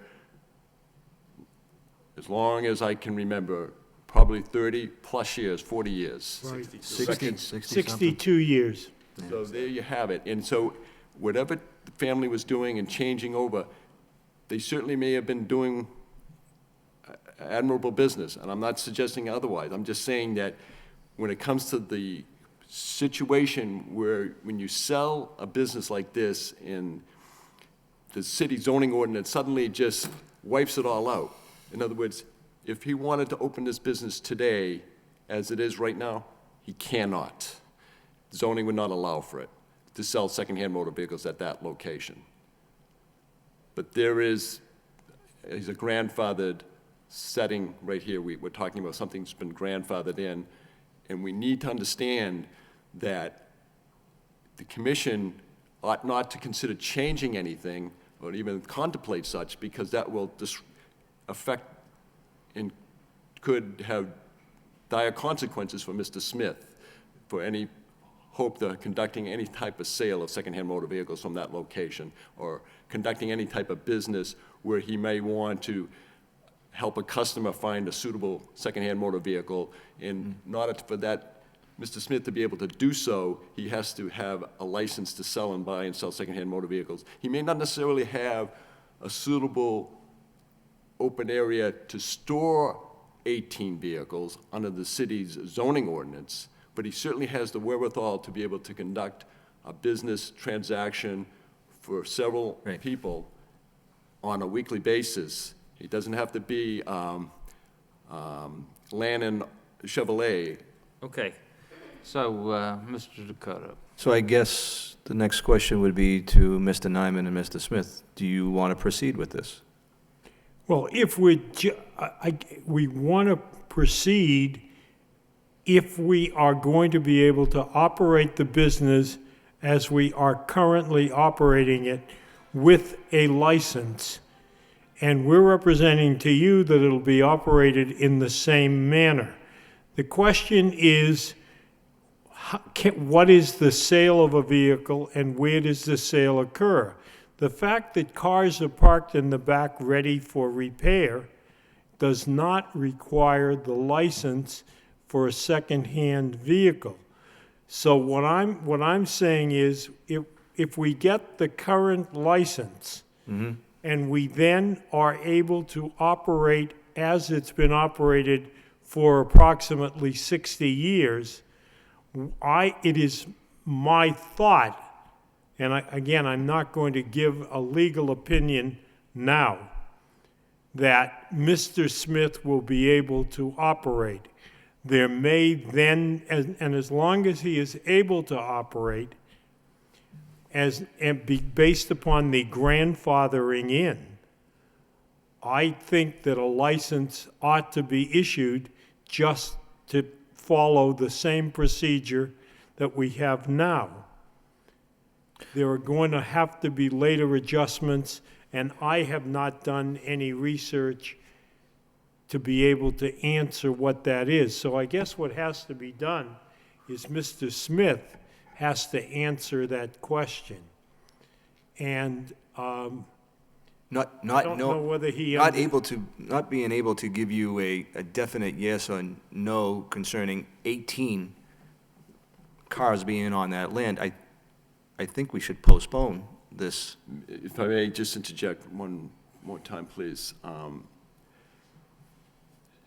as long as I can remember, probably 30-plus years, 40 years. Right. 60 62 years. So there you have it. And so whatever the family was doing and changing over, they certainly may have been doing admirable business, and I'm not suggesting otherwise. I'm just saying that when it comes to the situation where when you sell a business like this and the city zoning ordinance suddenly just wipes it all out. In other words, if he wanted to open this business today, as it is right now, he cannot. Zoning would not allow for it, to sell secondhand motor vehicles at that location. But he's a grandfathered setting right here. We're talking about something that's been grandfathered in, and we need to understand that the commission ought not to consider changing anything or even contemplate such, because that will affect and could have dire consequences for Mr. Smith for any hope of conducting any type of sale of secondhand motor vehicles from that location, or conducting any type of business where he may want to help a customer find a suitable secondhand motor vehicle. In order for that Mr. Smith to be able to do so, he has to have a license to sell and buy and sell secondhand motor vehicles. He may not necessarily have a suitable open area to store 18 vehicles under the city's zoning ordinance, but he certainly has the wherewithal to be able to conduct a business transaction for several people on a weekly basis. It doesn't have to be Lannon Chevrolet. Okay, so, Mr. Dakota. So I guess the next question would be to Mr. Nyman and Mr. Smith. Do you want to proceed with this? Well, if we want to proceed if we are going to be able to operate the business as we are currently operating it with a license. And we're representing to you that it'll be operated in the same manner. The question is, what is the sale of a vehicle and where does the sale occur? The fact that cars are parked in the back ready for repair does not require the license for a second-hand vehicle. So what I'm saying is, if we get the current license, and we then are able to operate as it's been operated for approximately 60 years, it is my thought, and again, I'm not going to give a legal opinion now, that Mr. Smith will be able to operate. There may then, and as long as he is able to operate, and be based upon the grandfathering in, I think that a license ought to be issued just to follow the same procedure that we have now. There are going to have to be later adjustments, and I have not done any research to be able to answer what that is. So I guess what has to be done is Mr. Smith has to answer that question. And Not, I not, don't know whether he. not being able to give you a definite yes or no concerning 18 cars being on that land, I think we should postpone this. If I may just interject one more time, please.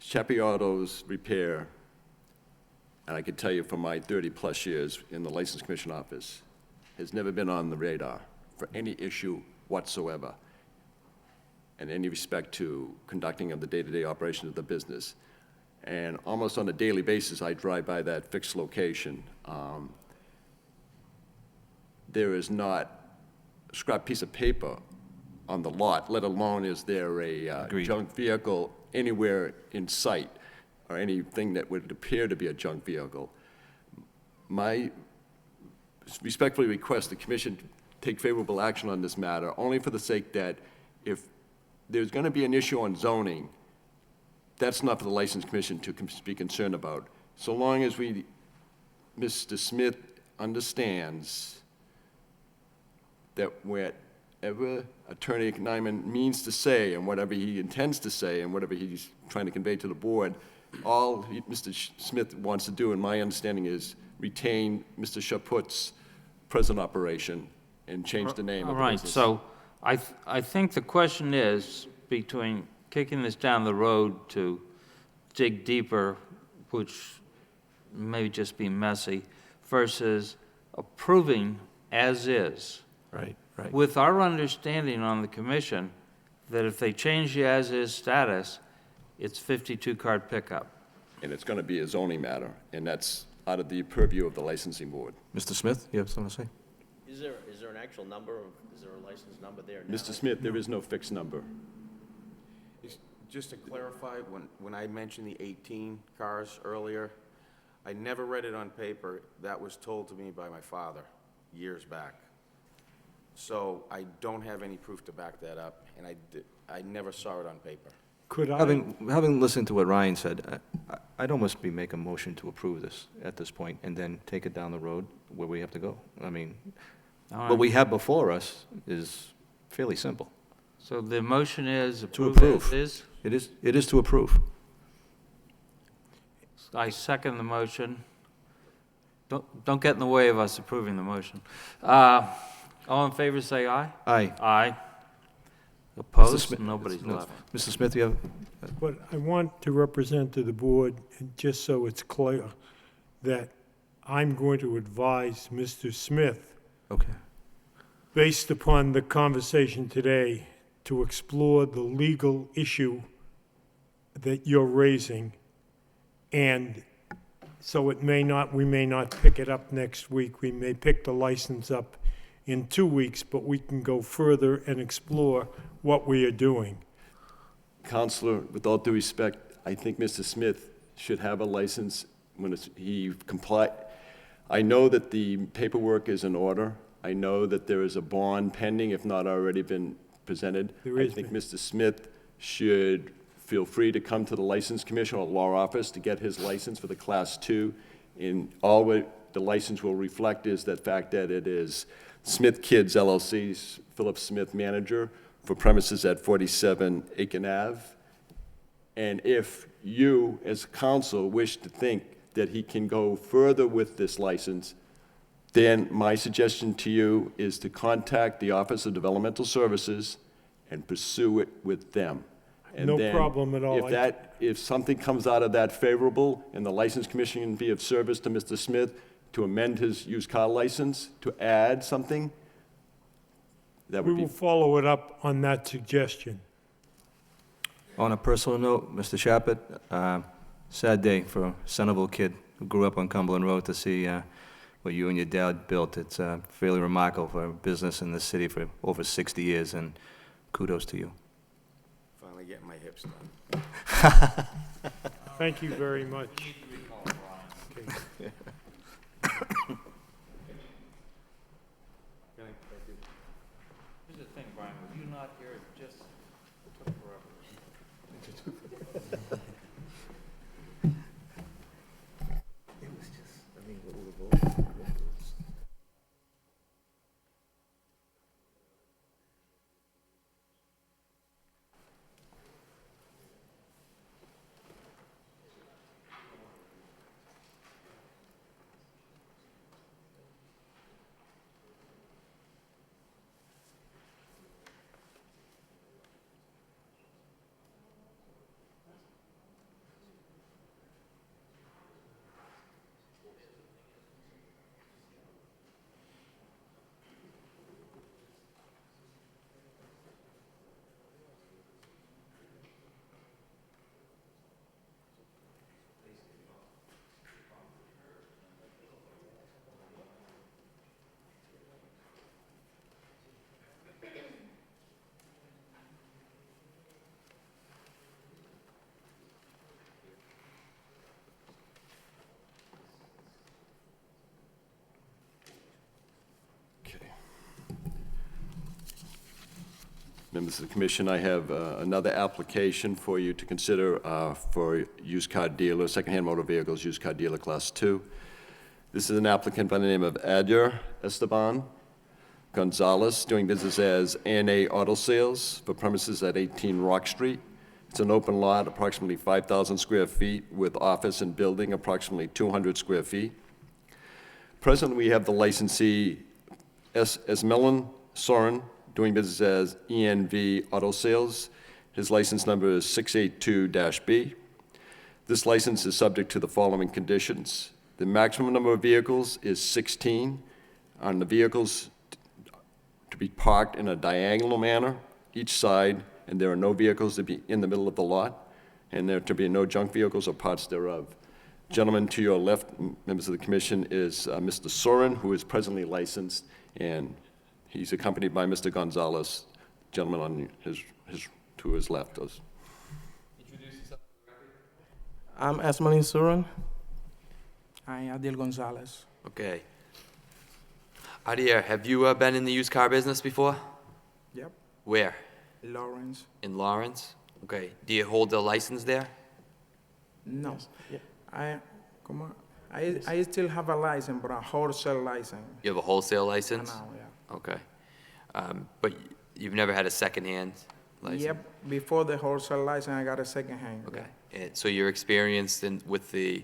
Chappie Autos Repair, and I can tell you from my 30-plus years in the License Commission office, has never been on the radar for any issue whatsoever in any respect to conducting of the day-to-day operation of the business. And almost on a daily basis, I drive by that fixed location. There is not a scrap piece of paper on the lot, let alone is there a Agreed. junk vehicle anywhere in sight, or anything that would appear to be a junk vehicle. My respectfully request the commission take favorable action on this matter, only for the sake that if there's going to be an issue on zoning, that's not for the License Commission to be concerned about. So long as Mr. Smith understands that whatever Attorney Nyman means to say and whatever he intends to say and whatever he's trying to convey to the board, all Mr. Smith wants to do, in my understanding, is retain Mr. Chaput's present operation and change the name All of the right, business. so I think the question is between kicking this down the road to dig deeper, which may just be messy, versus approving as is. Right, right. With our understanding on the commission that if they change the as-is status, it's 52-card pickup. And it's going to be a zoning matter, and that's out of the purview of the licensing board. Mr. Smith, you have something to say? Is there an actual number, is there a license number there now? Mr. Smith, there is no fixed number. Just to clarify, when I mentioned the 18 cars earlier, I never read it on paper. That was told to me by my father years back. So I don't have any proof to back that up, and I never saw it on paper. Could I? Having listened to what Ryan said, I'd almost make a motion to approve this at this point and then take it down the road where we have to go. I mean, what we have before us is fairly simple. So the motion is To approve approve. as is? It is to approve. I second the motion. Don't get in the way of us approving the motion. All in favor, say aye. Aye. Aye. Mr. Opposed? Smith- Nobody's no, left. Mr. Smith, you have, But I want to represent to the board, and just so it's clear, that I'm going to advise Mr. Smith, okay. based upon the conversation today, to explore the legal issue that you're raising. And so we may not pick it up next week. We may pick the license up in 2 weeks, but we can go further and explore what we are doing. Counselor, with all due respect, I think Mr. Smith should have a license when he comply. I know that the paperwork is in order. I know that there is a bond pending, if not already been presented. There I is think been. Mr. Smith should feel free to come to the License Commission or law office to get his license for the Class 2. And all what the license will reflect is that fact that it is Smith Kids LLC, Philip Smith manager, for premises at 47 Aiken Ave. And if you, as council, wish to think that he can go further with this license, then my suggestion to you is to contact the Office of Developmental Services and pursue it with them. And No then problem at all. If something comes out of that favorable, and the License Commission can be of service to Mr. Smith to amend his used car license, to add something, that We would be. will follow it up on that suggestion. On a personal note, Mr. Chaput, sad day for a Centerville kid who grew up on Cumberland Road to see what you and your dad built. It's fairly remarkable for a business in this city for over 60 years, and kudos to you. Finally getting my hips done. Thank you very much. Okay. Here's the thing, Brian, with you not here, it just took forever. It was just, I mean, what we were voting. Members of the commission, I have another application for you to consider for used car dealer, secondhand motor vehicles, used car dealer class 2. This is an applicant by the name of Adir Esteban Gonzalez, doing business as A&A Auto Sales for premises at 18 Rock Street. It's an open lot, approximately 5,000 square feet, with office and building approximately 200 square feet. Presently, we have the licensee Esmelin Soren, doing business as ENV Auto Sales. His license number is 682-B. This license is subject to the following conditions. The maximum number of vehicles is 16 on the vehicles to be parked in a diagonal manner each side, and there are no vehicles to be in the middle of the lot, and there to be no junk vehicles or parts thereof. Gentleman to your left, members of the commission, is Mr. Soren, who is presently licensed, and he's accompanied by Mr. Gonzalez, gentleman on to his left. I'm Esmelin Suran. I'm Adil Gonzalez. Okay. Adir, have you been in the used car business before? Yep. Where? Lawrence. In Lawrence? Okay. Do you hold a license there? No. I still have a license, but a wholesale license. You have a wholesale license? Now, yeah. Okay. But you've never had a second-hand license? Yep. Before the wholesale license, I got a second hand. Okay. And so you're experienced with the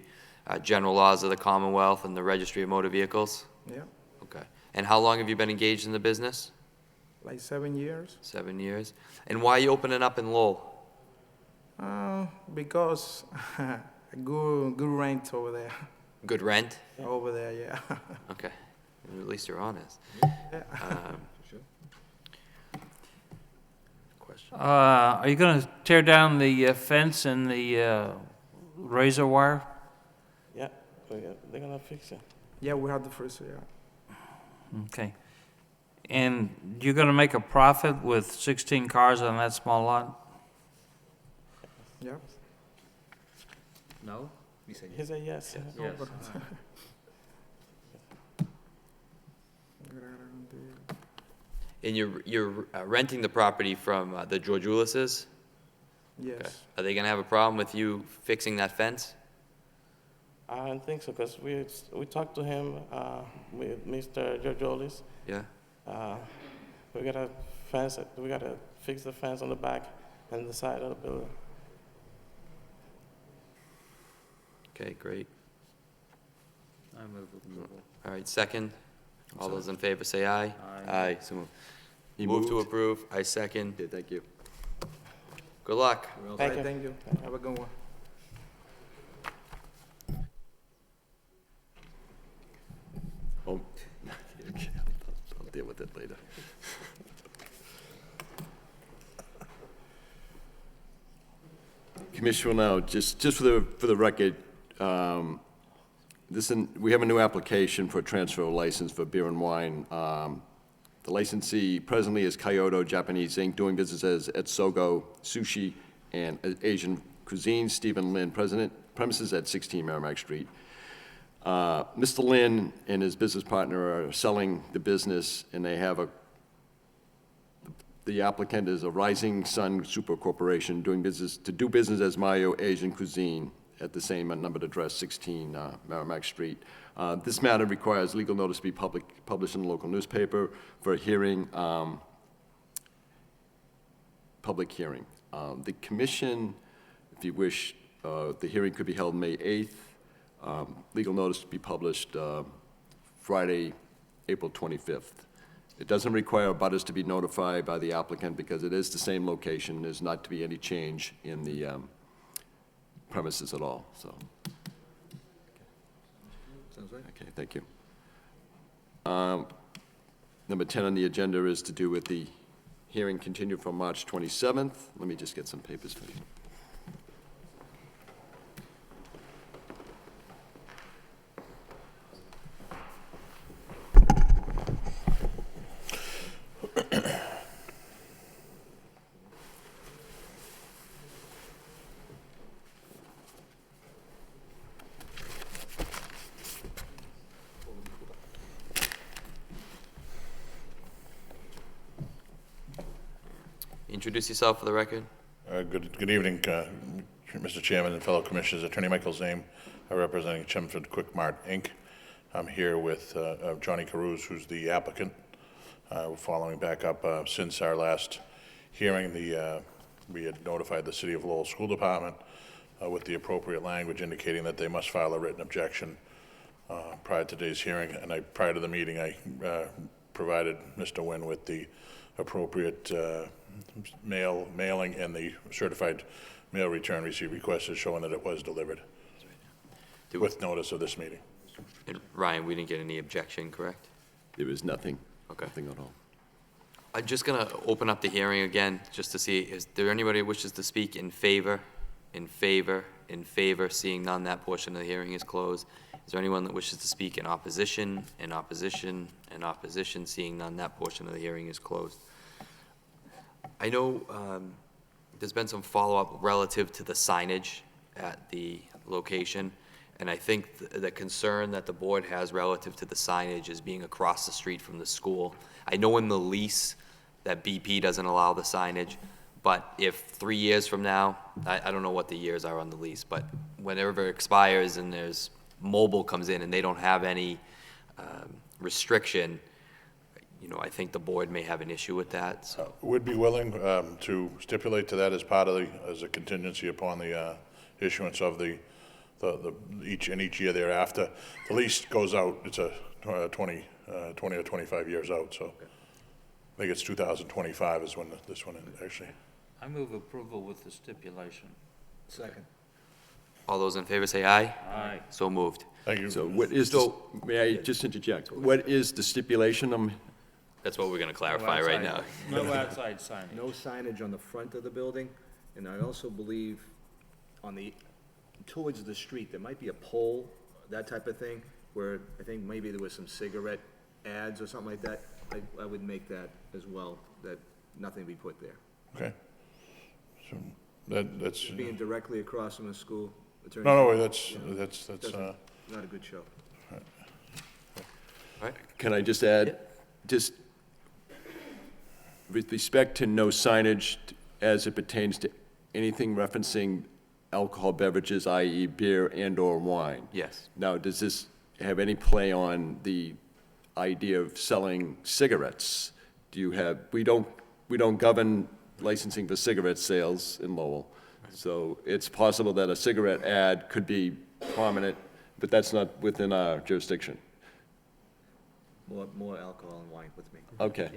general laws of the Commonwealth and the Registry of Motor Vehicles? Yep. Okay. And how long have you been engaged in the business? Like 7 years. 7 years. And why are you opening up in Lowell? Because good rent over there. Good rent? Over there, yeah. Okay. At least you're honest. Question? Are you going to tear down the fence and the razor wire? Yeah, they're gonna fix it. Yeah, we have the first, yeah. Okay. And you're going to make a profit with 16 cars on that small lot? Yep. No? He said yes. Yes. And you're renting the property from the George Ulisses? Yes. Okay. Are they gonna have a problem with you fixing that fence? I don't think so, because we talked to him with Mr. Georgiolis. Yeah? We gotta we gotta fix the fence on the back and the side of the building. Okay, great. I move approval. All right, second. All those in favor say aye. Aye. Aye, so moved. Move to approve, I second. Yeah, thank you. Good luck. Thank you. Have a good one. Oh, okay, I'll deal with it later. Commissioner, now, just for the record, we have a new application for a transfer of license for beer and wine. The licensee presently is Kyoto Japanese Inc., doing business as Etsogo Sushi and Asian Cuisine. Stephen Lin, president, premises at 16 Merrimack Street. Mr. Lin and his business partner are selling the business, and they have the applicant is a Rising Sun Super Corporation doing business as Mayo Asian Cuisine at the same numbered address, 16 Merrimack Street. This matter requires legal notice to be published in the local newspaper for a hearing, public hearing. The commission, if you wish, the hearing could be held May 8th. Legal notice to be published Friday, April 25th. It doesn't require abutters to be notified by the applicant because it is the same location. There's not to be any change in the premises at all, so. Sounds right. Okay, thank you. Number 10 on the agenda is to do with the hearing continued from March 27th. Let me just get some papers for you. introduce yourself for the record. Good evening, Mr. Chairman and fellow commissioners. Attorney Michael Zame, representing Chelmsford Quick Mart, Inc. I'm here with Johnny Caruso, who's the applicant. We're following back up since our last hearing. We had notified the City of Lowell School Department with the appropriate language indicating that they must file a written objection prior to today's hearing. And prior to the meeting, I provided Mr. Nguyen with the appropriate mailing and the certified mail return receipt requested showing that it was delivered with notice of this meeting. And Ryan, we didn't get any objection, correct? There was nothing. Okay. Nothing at all. I'm just going to open up the hearing again, just to see, is there anybody who wishes to speak in favor, in favor, in favor? Seeing none, that portion of the hearing is closed. Is there anyone that wishes to speak in opposition, in opposition, in opposition? Seeing none, that portion of the hearing is closed. I know there's been some follow-up relative to the signage at the location, and I think the concern that the board has relative to the signage is being across the street from the school. I know in the lease that BP doesn't allow the signage, but if 3 years from now, I don't know what the years are on the lease, but whenever it expires and there's mobile comes in and they don't have any restriction, you know, I think the board may have an issue with that, so. Would be willing to stipulate to that as part of as a contingency upon the issuance of each year thereafter. The lease goes out, it's a 20 or 25 years out, so I think it's 2025 is when this one actually. I move approval with the stipulation. Second. All those in favor say aye. Aye. So moved. Thank you. So what is, may I just interject? What is the stipulation? That's what we're going to clarify right now. No outside signage. No signage on the front of the building, and I also believe towards the street, there might be a pole, that type of thing, where I think maybe there was some cigarette ads or something like that. I would make that as well, that nothing be put there. Okay. So that's. Being directly across from the school. Attorney. No, that's. Not a good show. All right. Can I just add, just with respect to no signage as it pertains to anything referencing alcohol beverages, i.e. beer and/or wine? Yes. Now, does this have any play on the idea of selling cigarettes? We don't govern licensing for cigarette sales in Lowell. So it's possible that a cigarette ad could be prominent, but that's not within our jurisdiction. More alcohol and wine with me. Okay.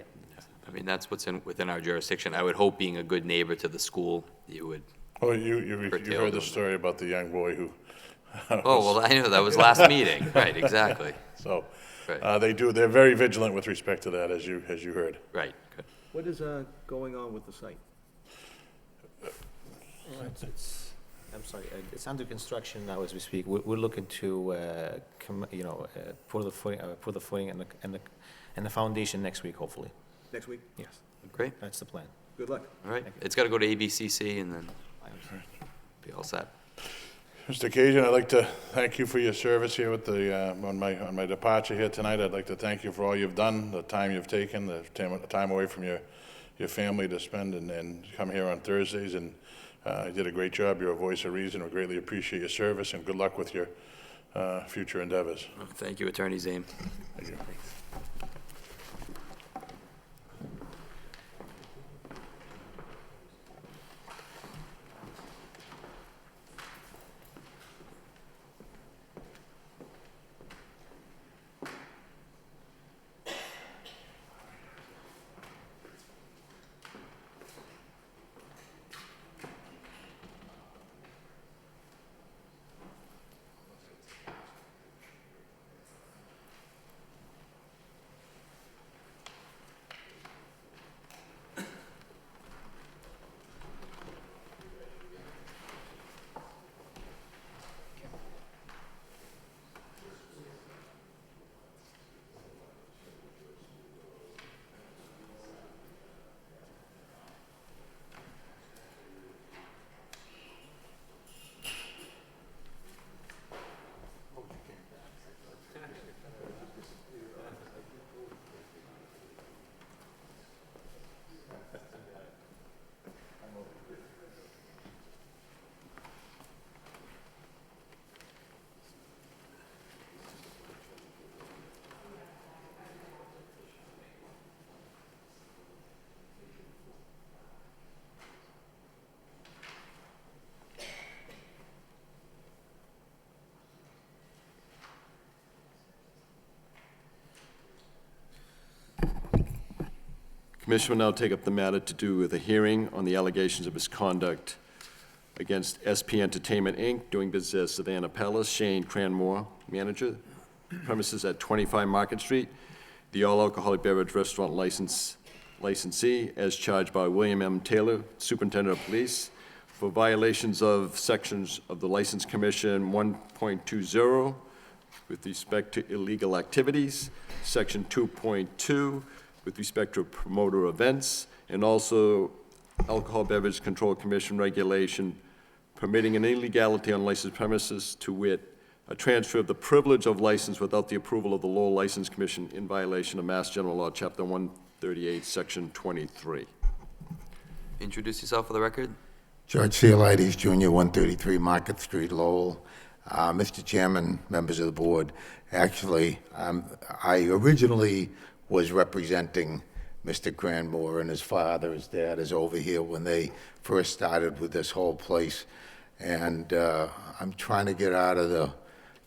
I mean, that's what's within our jurisdiction. I would hope, being a good neighbor to the school, you would. Oh, you heard the story about the young boy who. Oh, well, I know, that was last meeting. Right, exactly. So, Right. they're very vigilant with respect to that, as you heard. Right, good. What is going on with the site? I'm sorry, it's under construction now as we speak. We're looking to, pour the footing and the foundation next week, hopefully. Next week? Yes, Great. that's the plan. Good luck. All right. It's got to go to ABCC and then be all set. Mr. Cajun, I'd like to thank you for your service here with on my departure here tonight. I'd like to thank you for all you've done, the time you've taken, the time away from your family to spend and come here on Thursdays. And you did a great job. You're a voice of reason. We greatly appreciate your service, and good luck with your future endeavors. Thank you, Attorney Zame. Thank you. Commission will now take up the matter to do with a hearing on the allegations of misconduct against SP Entertainment, Inc., doing business as Savannah Palace, Shane Cranmore, manager, premises at 25 Market Street, the all-alcoholic beverage restaurant licensee, as charged by William M. Taylor, Superintendent of Police, for violations of sections of the License Commission 1.20 with respect to illegal activities, Section 2.2 with respect to promoter events, and also Alcohol Beverage Control Commission regulation permitting an illegality on licensed premises, to wit, a transfer of the privilege of license without the approval of the Lowell License Commission in violation of Mass General Law, Chapter 138, Section 23. Introduce yourself for the record. George Cielides, Jr., 133 Market Street, Lowell. Mr. Chairman, members of the board, actually, I originally was representing Mr. Cranmore, and his father, his dad, is over here when they first started with this whole place. And I'm trying to get out of the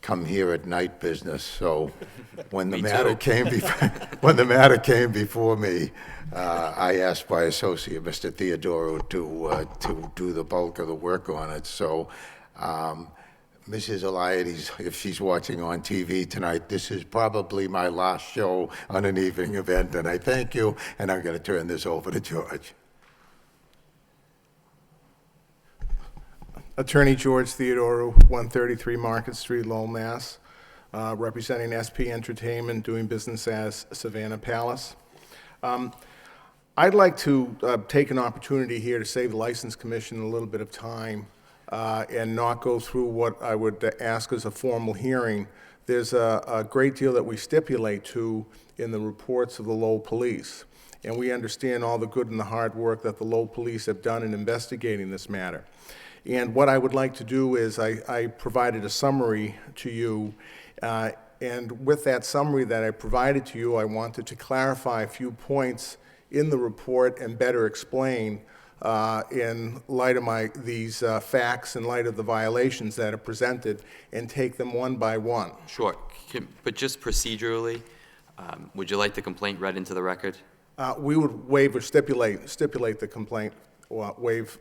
come here at night business. So when the matter came before me, I asked my associate, Mr. Theodoro, to do the bulk of the work on it. So Mrs. Eliades, if she's watching on TV tonight, this is probably my last show on an evening event, and I thank you, and I'm going to turn this over to George. Attorney George Theodoro, 133 Market Street, Lowell, Mass., representing SP Entertainment, doing business as Savannah Palace. I'd like to take an opportunity here to save the License Commission a little bit of time and not go through what I would ask as a formal hearing. There's a great deal that we stipulate to in the reports of the Lowell Police, and we understand all the good and the hard work that the Lowell Police have done in investigating this matter. And what I would like to do is I provided a summary to you, and with that summary that I provided to you, I wanted to clarify a few points in the report and better explain in light of these facts, in light of the violations that are presented, and take them one by one. Sure, but just procedurally, would you like the complaint read into the record? We would waive or stipulate the complaint,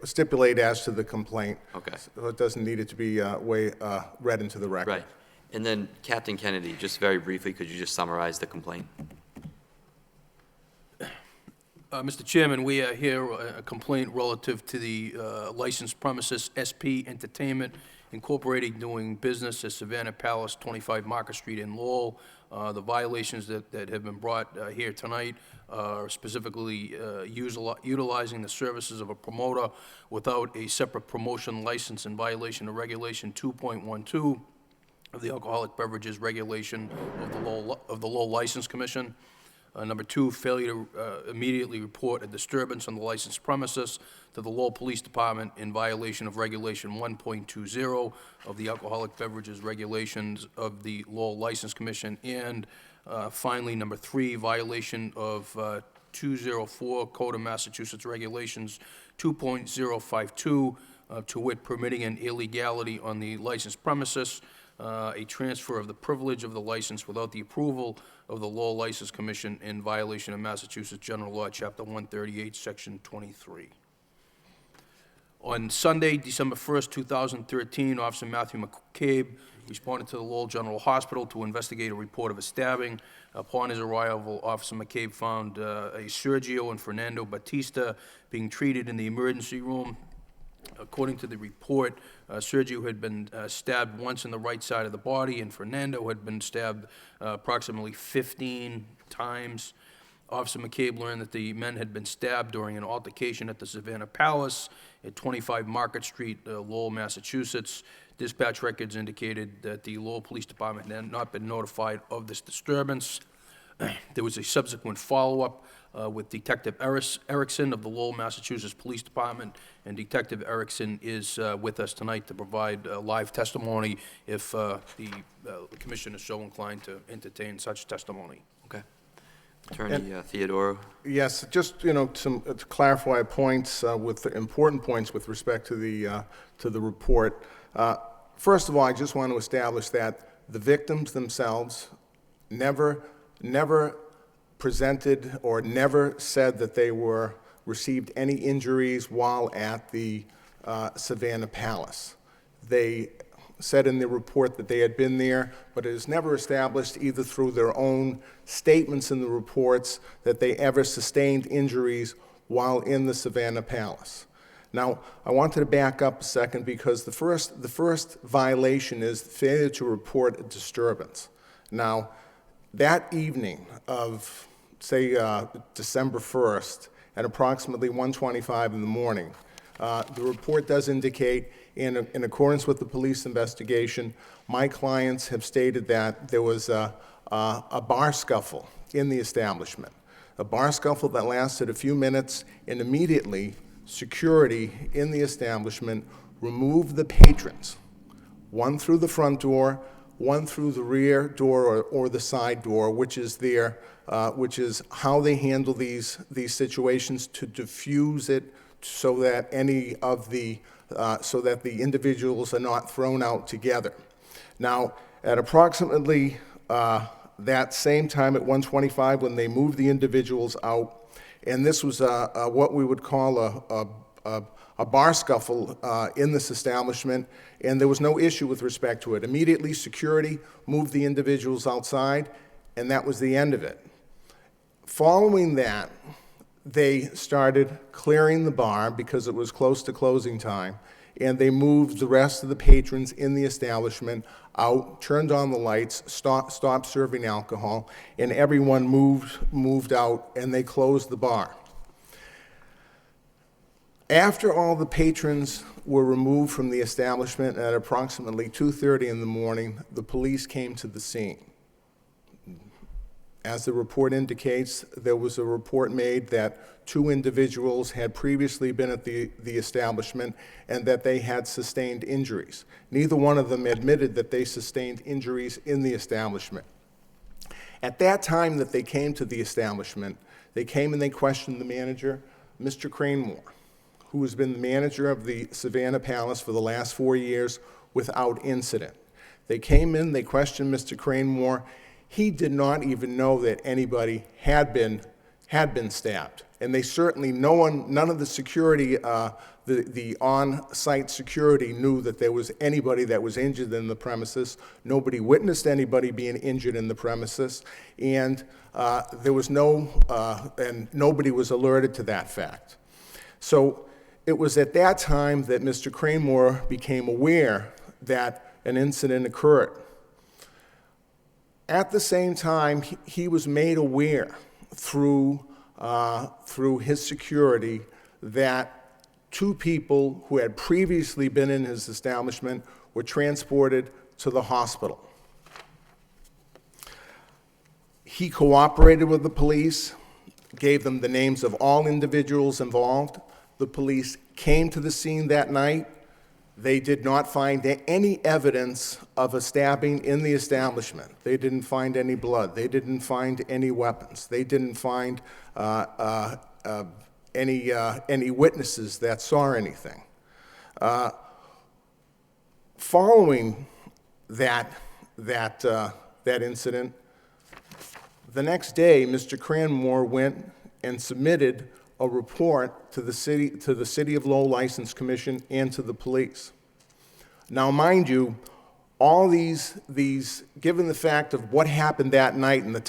stipulate as to the complaint. Okay. So it doesn't need it to be read into the record. Right. And then, Captain Kennedy, just very briefly, could you just summarize the complaint? Mr. Chairman, we are here a complaint relative to the licensed premises SP Entertainment Incorporated, doing business as Savannah Palace, 25 Market Street in Lowell. The violations that have been brought here tonight are specifically utilizing the services of a promoter without a separate promotion license in violation of Regulation 2.12 of the Alcoholic Beverages Regulation of the Lowell License Commission. Number two, failure to immediately report a disturbance on the licensed premises to the Lowell Police Department in violation of Regulation 1.20 of the Alcoholic Beverages Regulations of the Lowell License Commission. And finally, number three, violation of 204 Code of Massachusetts Regulations 2.052, to wit, permitting an illegality on the licensed premises, a transfer of the privilege of the license without the approval of the Lowell License Commission in violation of Massachusetts General Law, Chapter 138, Section 23. On Sunday, December 1st, 2013, Officer Matthew McCabe responded to the Lowell General Hospital to investigate a report of a stabbing. Upon his arrival, Officer McCabe found a Sergio and Fernando Batista being treated in the emergency room. According to the report, Sergio had been stabbed once in the right side of the body, and Fernando had been stabbed approximately 15 times. Officer McCabe learned that the men had been stabbed during an altercation at the Savannah Palace at 25 Market Street, Lowell, Massachusetts. Dispatch records indicated that the Lowell Police Department had not been notified of this disturbance. There was a subsequent follow-up with Detective Erickson of the Lowell, Massachusetts Police Department, and Detective Erickson is with us tonight to provide live testimony if the commission is so inclined to entertain such testimony. Okay. Attorney Theodoro. Yes, just, to clarify points, important points with respect to the report. First of all, I just want to establish that the victims themselves never presented or never said that they received any injuries while at the Savannah Palace. They said in the report that they had been there, but it is never established either through their own statements in the reports that they ever sustained injuries while in the Savannah Palace. Now, I wanted to back up a second because the first violation is failure to report a disturbance. Now, that evening of, say, December 1st, at approximately 1:25 in the morning, the report does indicate, in accordance with the police investigation, my clients have stated that there was a bar scuffle in the establishment. A bar scuffle that lasted a few minutes, and immediately security in the establishment removed the patrons, one through the front door, one through the rear door or the side door, which is how they handle these situations to diffuse it so that the individuals are not thrown out together. Now, at approximately that same time at 1:25, when they moved the individuals out, and this was what we would call a bar scuffle in this establishment, and there was no issue with respect to it. Immediately, security moved the individuals outside, and that was the end of it. Following that, they started clearing the bar because it was close to closing time, and they moved the rest of the patrons in the establishment out, turned on the lights, stopped serving alcohol, and everyone moved out, and they closed the bar. After all the patrons were removed from the establishment at approximately 2:30 in the morning, the police came to the scene. As the report indicates, there was a report made that 2 individuals had previously been at the establishment and that they had sustained injuries. Neither one of them admitted that they sustained injuries in the establishment. At that time that they came to the establishment, they came and they questioned the manager, Mr. Cranmore, who has been the manager of the Savannah Palace for the last 4 years without incident. They came in, they questioned Mr. Cranmore. He did not even know that anybody had been stabbed. And they certainly, none of the security, the on-site security knew that there was anybody that was injured in the premises. Nobody witnessed anybody being injured in the premises. And there was and nobody was alerted to that fact. So it was at that time that Mr. Cranmore became aware that an incident occurred. At the same time, he was made aware through his security that 2 people who had previously been in his establishment were transported to the hospital. He cooperated with the police, gave them the names of all individuals involved. The police came to the scene that night. They did not find any evidence of a stabbing in the establishment. They didn't find any blood. They didn't find any weapons. They didn't find any witnesses that saw anything. Following that incident, the next day, Mr. Cranmore went and submitted a report to the City of Lowell License Commission and to the police. Now, mind you, all these, given the fact of what happened that night and the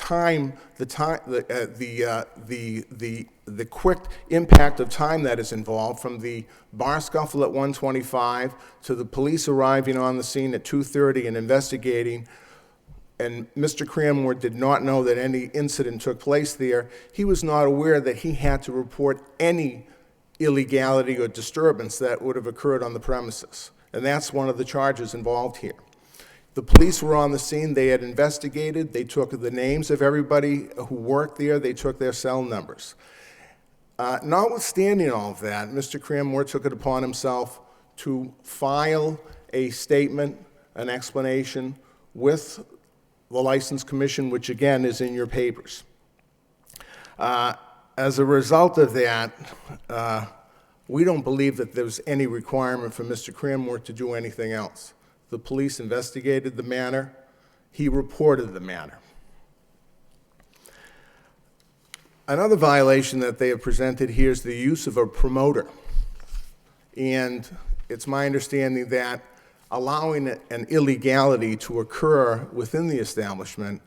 quick impact of time that is involved, from the bar scuffle at 1:25 to the police arriving on the scene at 2:30 and investigating, and Mr. Cranmore did not know that any incident took place there. He was not aware that he had to report any illegality or disturbance that would have occurred on the premises. And that's one of the charges involved here. The police were on the scene. They had investigated. They took the names of everybody who worked there. They took their cell numbers. Notwithstanding all of that, Mr. Cranmore took it upon himself to file a statement, an explanation with the License Commission, which again is in your papers. As a result of that, we don't believe that there was any requirement for Mr. Cranmore to do anything else. The police investigated the matter. He reported the matter. Another violation that they have presented here is the use of a promoter. And it's my understanding that allowing an illegality to occur within the establishment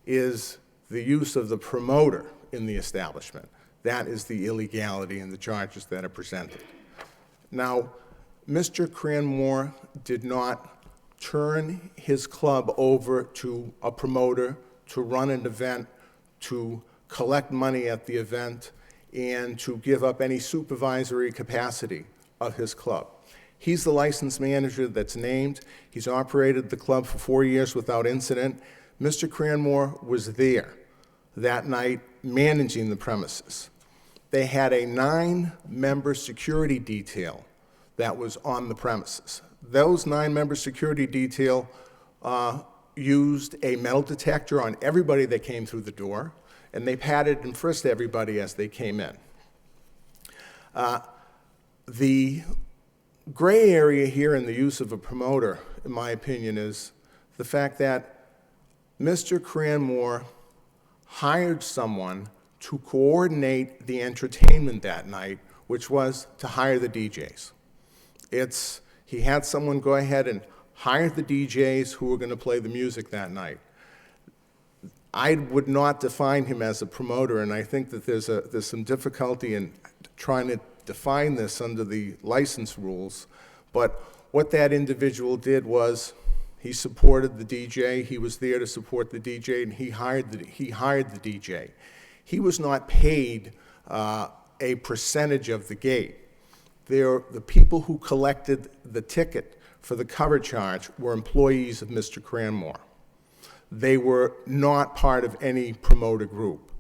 is the use of the promoter in the establishment. That is the illegality in the charges that are presented. Now, Mr. Cranmore did not turn his club over to a promoter to run an event, to collect money at the event, and to give up any supervisory capacity of his club. He's the license manager that's named. He's operated the club for 4 years without incident. Mr. Cranmore was there that night managing the premises. They had a 9-member security detail that was on the premises. Those 9-member security detail used a metal detector on everybody that came through the door, and they patted and frisked everybody as they came in. The gray area here in the use of a promoter, in my opinion, is the fact that Mr. Cranmore hired someone to coordinate the entertainment that night, which was to hire the DJs. He had someone go ahead and hire the DJs who were going to play the music that night. I would not define him as a promoter, and I think that there's some difficulty in trying to define this under the license rules. But what that individual did was he supported the DJ. He was there to support the DJ, and he hired the DJ. He was not paid a percentage of the gate. The people who collected the ticket for the cover charge were employees of Mr. Cranmore. They were not part of any promoter group.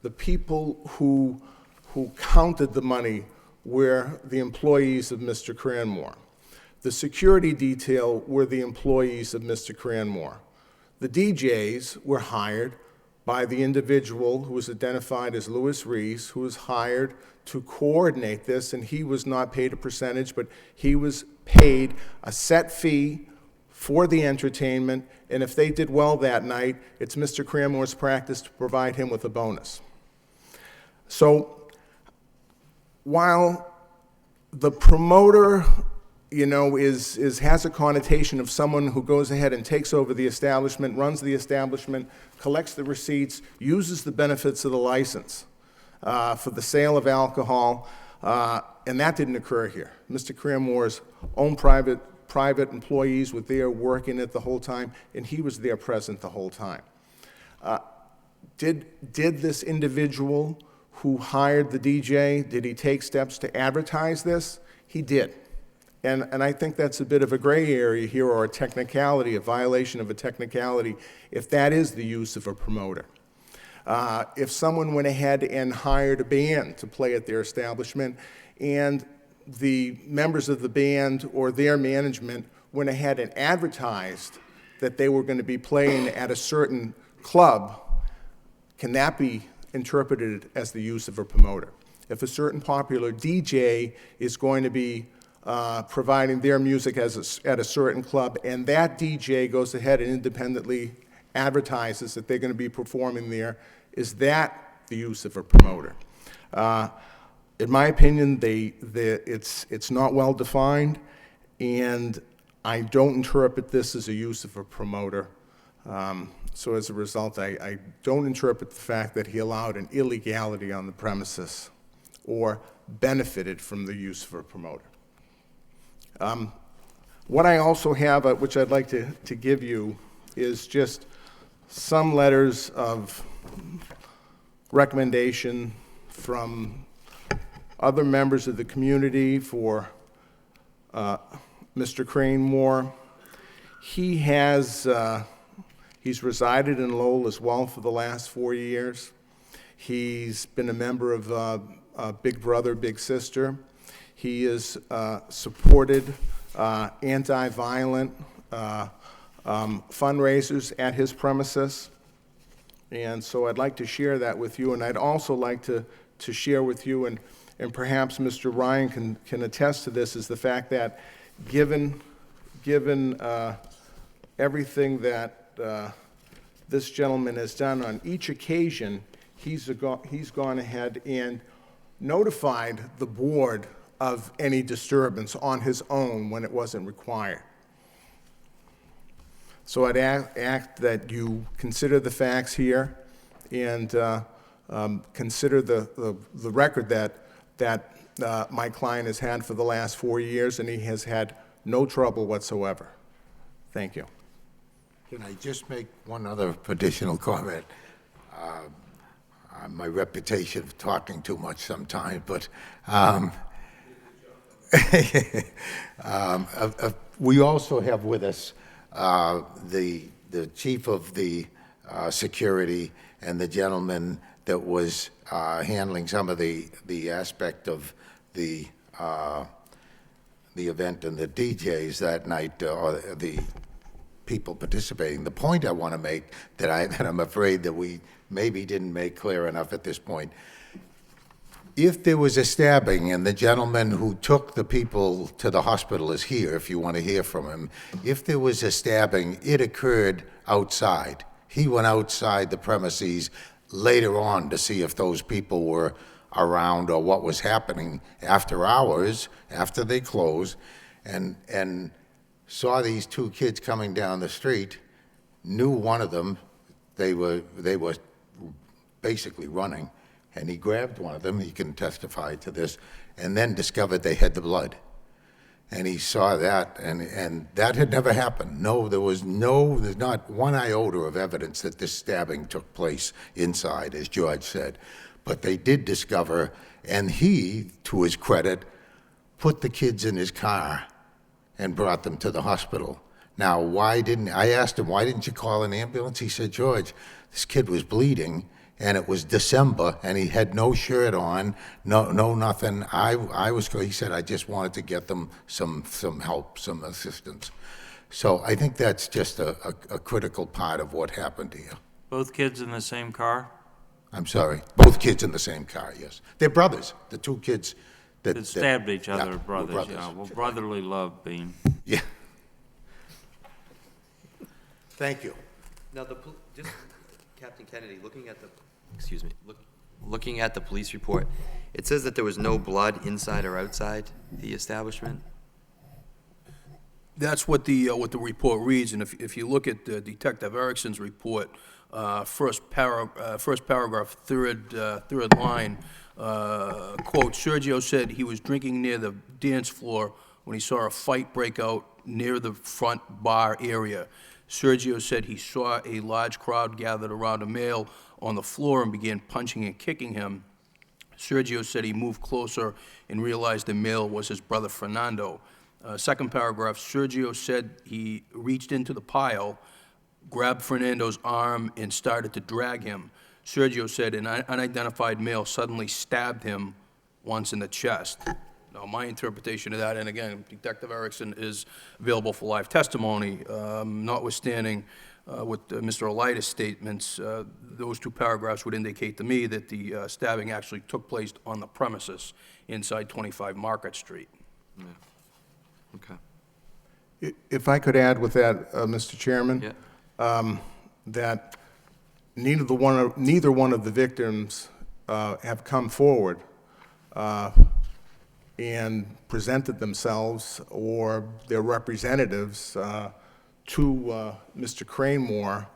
The people who counted the money were the employees of Mr. Cranmore. The security detail were the employees of Mr. Cranmore. The DJs were hired by the individual who was identified as Louis Rees, who was hired to coordinate this, and he was not paid a percentage, but he was paid a set fee for the entertainment, and if they did well that night, it's Mr. Cranmore's practice to provide him with a bonus. So while the promoter, has a connotation of someone who goes ahead and takes over the establishment, runs the establishment, collects the receipts, uses the benefits of the license for the sale of alcohol, and that didn't occur here. Mr. Cranmore's own private employees were there working it the whole time, and he was there present the whole time. Did this individual who hired the DJ, did he take steps to advertise this? He did. And I think that's a bit of a gray area here, or a technicality, a violation of a technicality, if that is the use of a promoter. If someone went ahead and hired a band to play at their establishment, and the members of the band or their management went ahead and advertised that they were going to be playing at a certain club, can that be interpreted as the use of a promoter? If a certain popular DJ is going to be providing their music at a certain club, and that DJ goes ahead and independently advertises that they're going to be performing there, is that the use of a promoter? In my opinion, it's not well defined, and I don't interpret this as a use of a promoter. So as a result, I don't interpret the fact that he allowed an illegality on the premises or benefited from the use of a promoter. What I also have, which I'd like to give you, is just some letters of recommendation from other members of the community for Mr. Cranmore. He's resided in Lowell as well for the last 4 years. He's been a member of Big Brother, Big Sister. He has supported anti-violent fundraisers at his premises. And so I'd like to share that with you, and I'd also like to share with you, and perhaps Mr. Ryan can attest to this, is the fact that given everything that this gentleman has done on each occasion, he's gone ahead and notified the board of any disturbance on his own when it wasn't required. So I'd ask that you consider the facts here and consider the record that my client has had for the last 4 years, and he has had no trouble whatsoever. Thank you. Can I just make one other additional comment? My reputation of talking too much sometimes, but we also have with us the chief of the security and the gentleman that was handling some of the aspect of the event and the DJs that night, or the people participating. The point I want to make that I'm afraid that we maybe didn't make clear enough at this point. If there was a stabbing and the gentleman who took the people to the hospital is here, if you want to hear from him, if there was a stabbing, it occurred outside. He went outside the premises later on to see if those people were around or what was happening after hours, after they closed, and saw these two kids coming down the street, knew one of them, they were basically running, and he grabbed one of them, he can testify to this, and then discovered they had the blood. And he saw that, and that had never happened. No, there's not one iota of evidence that this stabbing took place inside, as George said. But they did discover, and he, to his credit, put the kids in his car and brought them to the hospital. Now, I asked him, why didn't you call an ambulance? He said, George, this kid was bleeding, and it was December, and he had no shirt on, no nothing. He said, I just wanted to get them some help, some assistance. So I think that's just a critical part of what happened here. Both kids in the same car? I'm sorry, both kids in the same car, yes. They're brothers, the two kids That stabbed each other, yeah, brothers, brothers. yeah. Well, brotherly love, Bean. Yeah. Thank you. Now, just Captain Kennedy, looking at the police report, it says that there was no blood inside or outside the establishment? That's what the report reads, and if you look at Detective Erickson's report, first paragraph, third line, quote, Sergio said he was drinking near the dance floor when he saw a fight break out near the front bar area. Sergio said he saw a large crowd gathered around a male on the floor and began punching and kicking him. Sergio said he moved closer and realized the male was his brother Fernando. Second paragraph, Sergio said he reached into the pile, grabbed Fernando's arm, and started to drag him. Sergio said an unidentified male suddenly stabbed him once in the chest. Now, my interpretation of that, and again, Detective Erickson is available for live testimony, notwithstanding with Mr. Elida's statements, those two paragraphs would indicate to me that the stabbing actually took place on the premises inside 25 Market Street. Yeah. Okay. If I could add with that, Mr. Chairman, Yeah. that neither one of the victims have come forward and presented themselves or their representatives to Mr. Cranmore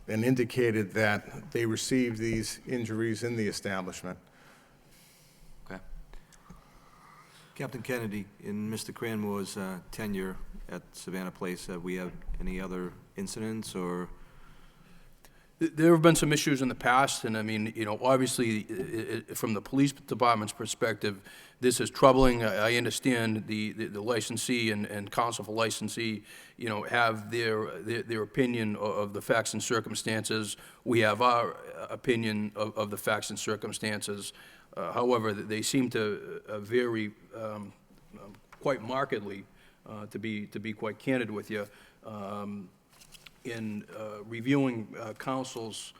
and indicated that they received these injuries in the establishment. Okay. Captain Kennedy, in Mr. Cranmore's tenure at Savannah Place, have we had any other incidents or? There have been some issues in the past, and I mean, obviously, from the police department's perspective, this is troubling. I understand the licensee and counsel for licensee, have their opinion of the facts and circumstances. We have our opinion of the facts and circumstances. However, they seem to vary quite markedly, to be quite candid with you. In reviewing counsel's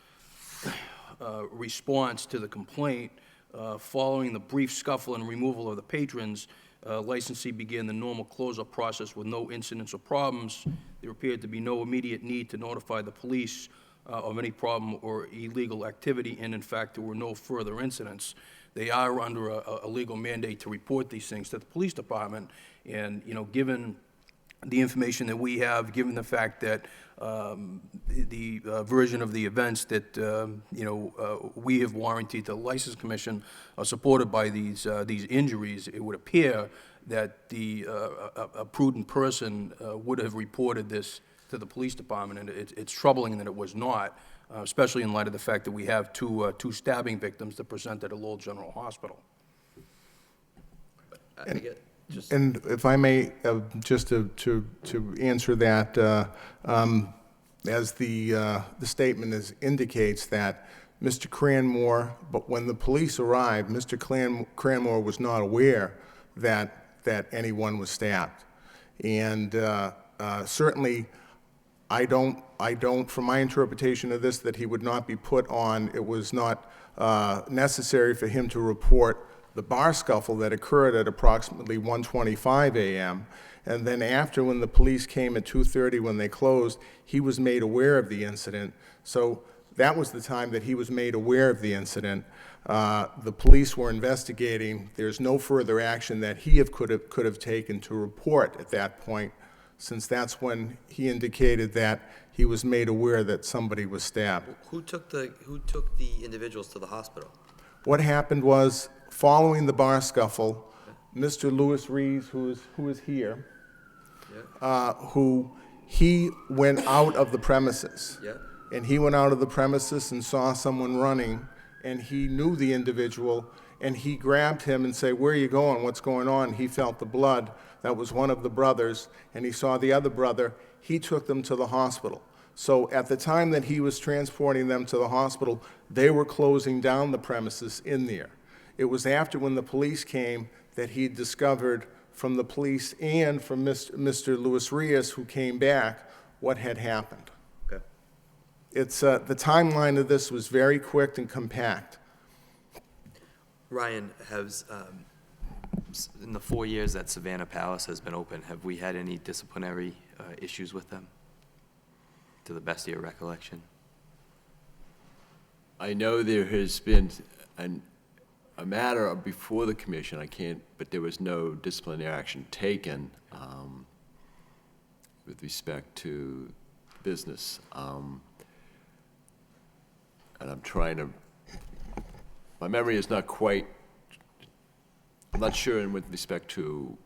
response to the complaint, following the brief scuffle and removal of the patrons, licensee began the normal close-up process with no incidents or problems. There appeared to be no immediate need to notify the police of any problem or illegal activity, and in fact, there were no further incidents, they are under a legal mandate to report these things to the police department. And, given the information that we have, given the fact that the version of the events that, we have warranted to the License Commission are supported by these injuries, it would appear that a prudent person would have reported this to the police department, and it's troubling that it was not, especially in light of the fact that we have two stabbing victims that presented at Lowell General Hospital. And if I may, just to answer that, as the statement indicates that Mr. Cranmore, but when the police arrived, Mr. Cranmore was not aware that anyone was stabbed. And certainly, I don't, from my interpretation of this, that he would not be put on, it was not necessary for him to report the bar scuffle that occurred at approximately 1:25 a.m. And then after, when the police came at 2:30 when they closed, he was made aware of the incident. So that was the time that he was made aware of the incident. The police were investigating. There's no further action that he could have taken to report at that point, since that's when he indicated that he was made aware that somebody was stabbed. Who took the individuals to the hospital? What happened was, following the bar scuffle, Mr. Louis Rees, who is here, he went out of the premises. Yeah. And he went out of the premises and saw someone running, and he knew the individual, and he grabbed him and said, "Where are you going? What's going on?" He felt the blood. That was one of the brothers, and he saw the other brother. He took them to the hospital. So at the time that he was transporting them to the hospital, they were closing down the premises in there. It was after, when the police came, that he discovered from the police and from Mr. Louis Rees, who came back, what had happened. Okay. It's the timeline of this was very quick and compact. Ryan, in the 4 years that Savannah Palace has been open, have we had any disciplinary issues with them, to the best of your recollection? I know there has been a matter before the commission, but there was no disciplinary action taken with respect to business. And I'm trying to, my memory is not quite, I'm not sure with respect to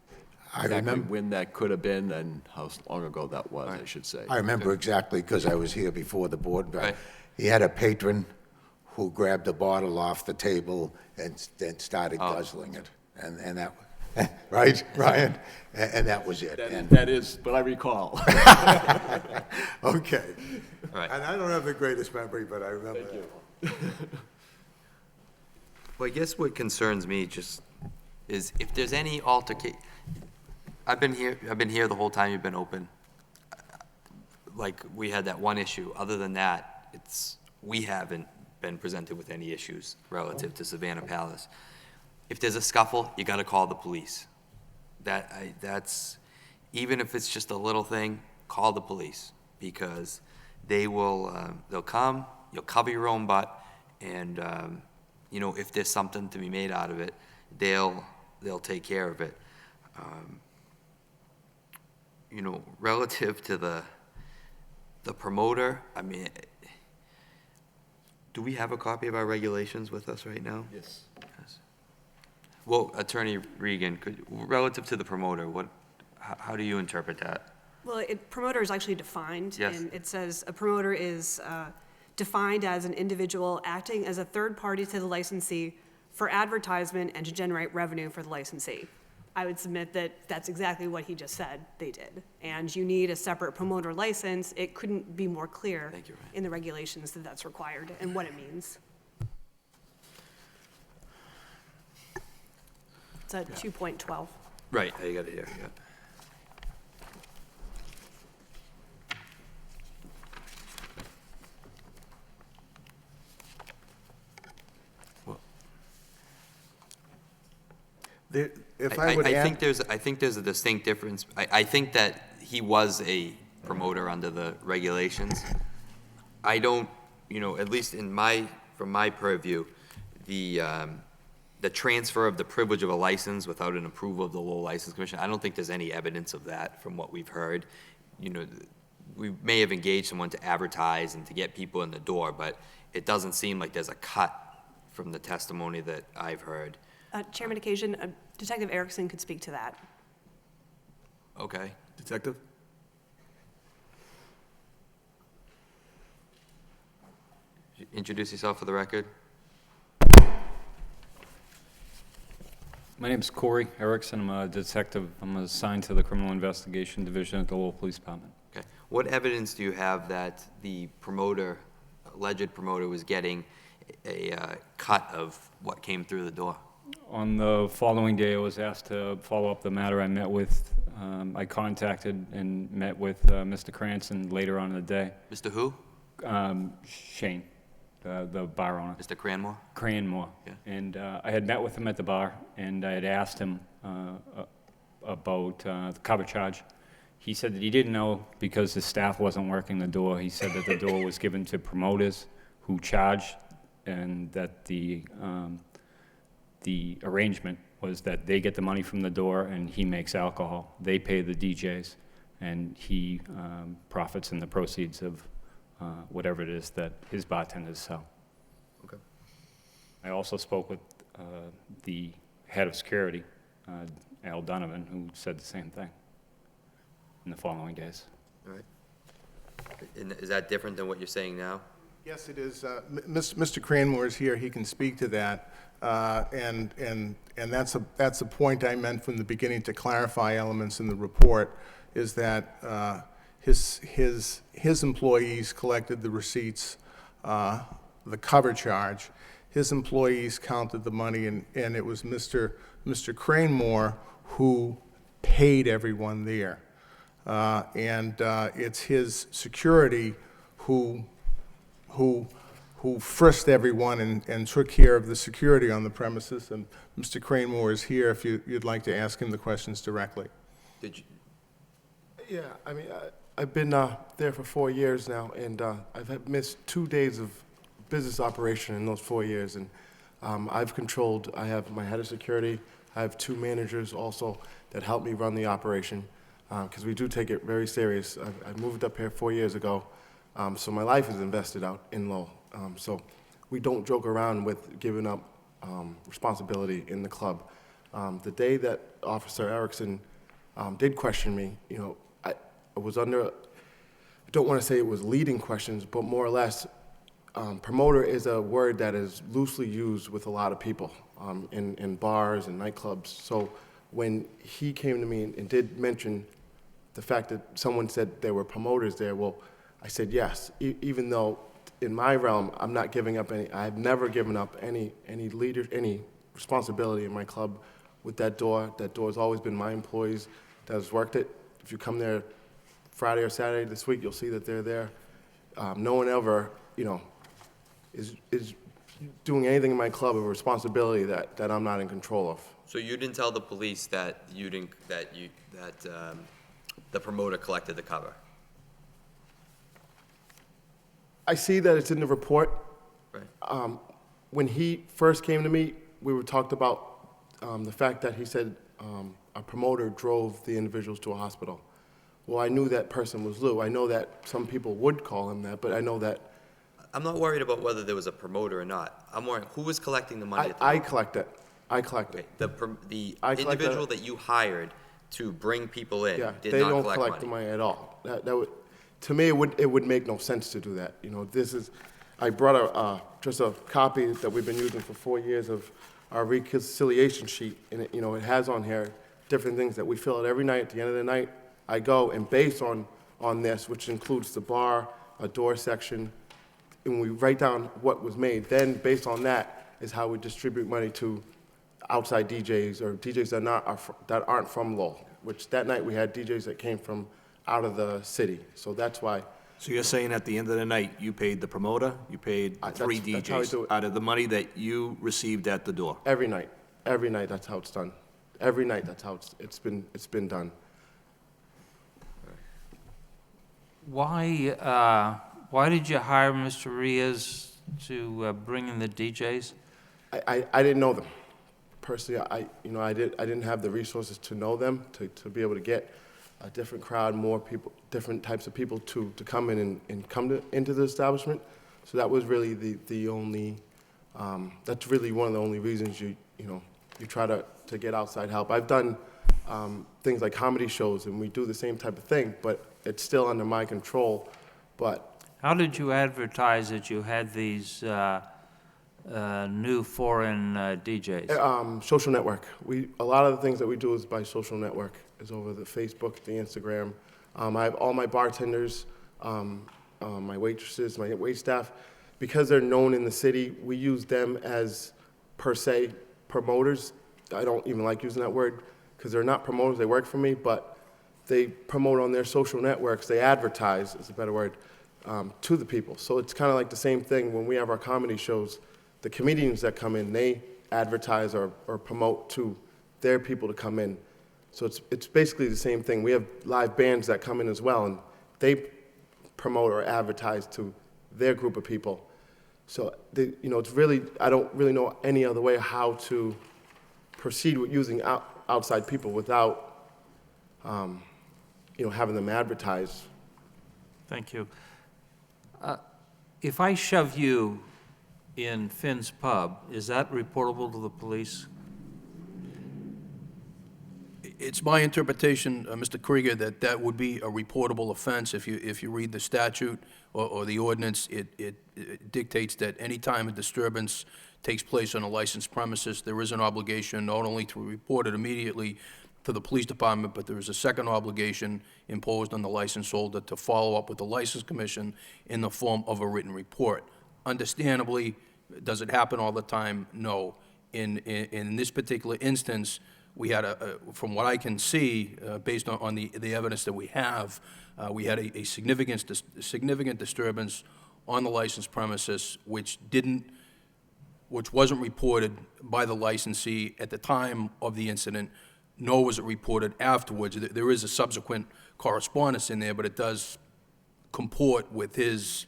exactly when that could have been and how long ago that was, I should say. I remember exactly, because I was here before the board. Right. He had a patron who grabbed a bottle off the table and then started guzzling it. And that, right, Ryan? And that was it. That is what I recall. Okay. Right. And I don't have the greatest memory, but I remember that. Well, I guess what concerns me just is if there's any altercation. I've been here the whole time you've been open. Like, we had that one issue. Other than that, we haven't been presented with any issues relative to Savannah Palace. If there's a scuffle, you gotta call the police. That's, even if it's just a little thing, call the police, because they'll come, you'll cover your own butt, and, if there's something to be made out of it, they'll take care of it. Relative to the promoter, I mean, do we have a copy of our regulations with us right now? Yes. Well, Attorney Regan, relative to the promoter, how do you interpret that? Well, promoter is actually defined. Yes. And it says a promoter is defined as an individual acting as a third party to the licensee for advertisement and to generate revenue for the licensee. I would submit that that's exactly what he just said they did. And you need a separate promoter license. It couldn't be more clear Thank you, Ryan. in the regulations that that's required and what it means. It's at 2.12. Right, you got it here, yeah. If I would I add, think there's a distinct difference. I think that he was a promoter under the regulations. I don't, at least from my purview, the transfer of the privilege of a license without an approval of the Lowell License Commission, I don't think there's any evidence of that from what we've heard. We may have engaged someone to advertise and to get people in the door, but it doesn't seem like there's a cut from the testimony that I've heard. Chairman Occasion, Detective Erickson could speak to that. Okay. Detective? Introduce yourself for the record. My name's Corey Erickson. I'm a detective. I'm assigned to the Criminal Investigation Division at the Lowell Police Department. Okay. What evidence do you have that the alleged promoter, was getting a cut of what came through the door? On the following day, I was asked to follow up the matter. I contacted and met with Mr. Cranston later on in the day. Mr. who? Shane, the bar owner. Mr. Cranmore? Cranmore. Yeah. And I had met with him at the bar, and I had asked him about the cover charge. He said that he didn't know because his staff wasn't working the door. He said that the door was given to promoters who charged, and that the arrangement was that they get the money from the door and he makes alcohol. They pay the DJs, and he profits in the proceeds of whatever it is that his bartenders sell. Okay. I also spoke with the head of security, Al Donovan, who said the same thing in the following days. All right. And is that different than what you're saying now? Yes, it is. Mr. Cranmore is here. He can speak to that. And that's a point I meant from the beginning to clarify elements in the report, is that his employees collected the receipts, the cover charge. His employees counted the money, and it was Mr. Cranmore who paid everyone there. It's his security who frisked everyone and took care of the security on the premises. And Mr. Cranmore is here if you'd like to ask him the questions directly. Did you? Yeah, I mean, I've been there for 4 years now, and I've missed 2 days of business operation in those 4 years. And I have my head of security, I have 2 managers also that help me run the operation, because we do take it very serious. I moved up here 4 years ago, so my life is invested out in Lowell. So we don't joke around with giving up responsibility in the club. The day that Officer Erickson did question me, I was under, I don't want to say it was leading questions, but more or less, promoter is a word that is loosely used with a lot of people in bars and nightclubs. So when he came to me and did mention the fact that someone said there were promoters there, well, I said yes, even though in my realm, I'm not giving up any, I've never given up any responsibility in my club with that door. That door has always been my employees that has worked it. If you come there Friday or Saturday this week, you'll see that they're there. No one ever, is doing anything in my club of a responsibility that I'm not in control of. So you didn't tell the police that the promoter collected the cover? I see that it's in the report. Right. When he first came to me, we were talked about the fact that he said a promoter drove the individuals to a hospital. Well, I knew that person was Lou. I know that some people would call him that, but I know that. I'm not worried about whether there was a promoter or not. I'm worried, who was collecting the money? I collect it. I collect it. The individual that you hired to bring people in did not collect money? They don't collect the money at all. That would, to me, it would make no sense to do that. I brought just a copy that we've been using for 4 years of our reconciliation sheet, and it has on here different things that we fill out every night. At the end of the night, I go and based on this, which includes the bar, a door section, and we write down what was made. Then, based on that, is how we distribute money to outside DJs or DJs that aren't from Lowell. Which that night we had DJs that came from out of the city. So that's why. So you're saying at the end of the night, you paid the promoter, you paid 3 that's how we do DJs it. out of the money that you received at the door? Every night, that's how it's done. Every night, that's how it's been done. Why Why did you hire Mr. Riaz to bring in the DJs? I didn't know them. Personally, I didn't have the resources to know them, to be able to get a different crowd, more people, different types of people to come in and come into the establishment. So that was really the only, that's really one of the only reasons you try to get outside help. I've done things like comedy shows, and we do the same type of thing, but it's still under my control. But How did you advertise that you had these new foreign DJs? Social network. A lot of the things that we do is by social network, is over the Facebook, the Instagram. I have all my bartenders, my waitresses, my wait staff, because they're known in the city. We use them as per se promoters. I don't even like using that word because they're not promoters. They work for me, but they promote on their social networks. They advertise, is a better word, to the people. So it's kind of like the same thing when we have our comedy shows. The comedians that come in, they advertise or promote to their people to come in. So it's basically the same thing. We have live bands that come in as well, and they promote or advertise to their group of people. So it's really, I don't really know any other way how to proceed with using outside people without, having them advertise. Thank you. If I shove you in Finn's Pub, is that reportable to the police? It's my interpretation, Mr. Krieger, that would be a reportable offense. If you read the statute or the ordinance, it dictates that any time a disturbance takes place on a licensed premises, there is an obligation not only to report it immediately to the police department, but there is a second obligation imposed on the license holder to follow up with the license commission in the form of a written report. Understandably, does it happen all the time? No. In this particular instance, we had from what I can see, based on the evidence that we have, we had a significant disturbance on the licensed premises, which wasn't reported by the licensee at the time of the incident, nor was it reported afterwards. There is a subsequent correspondence in there, but it does comport with his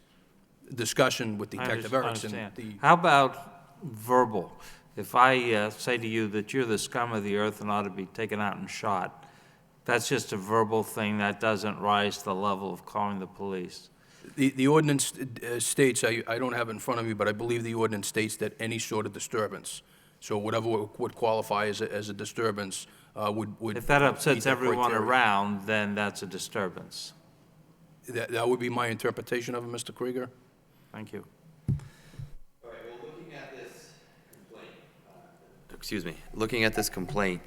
discussion with Detective Erickson. How about verbal? If I say to you that you're the scum of the earth and ought to be taken out and shot, that's just a verbal thing that doesn't rise to the level of calling the police. The ordinance states, I don't have it in front of me, but I believe the ordinance states that any sort of disturbance, so whatever would qualify as a disturbance, would. If that upsets meet that everyone criteria. around, then that's a disturbance. That would be my interpretation of it, Mr. Krieger. Thank you. All right, well, looking at this complaint, looking at this complaint,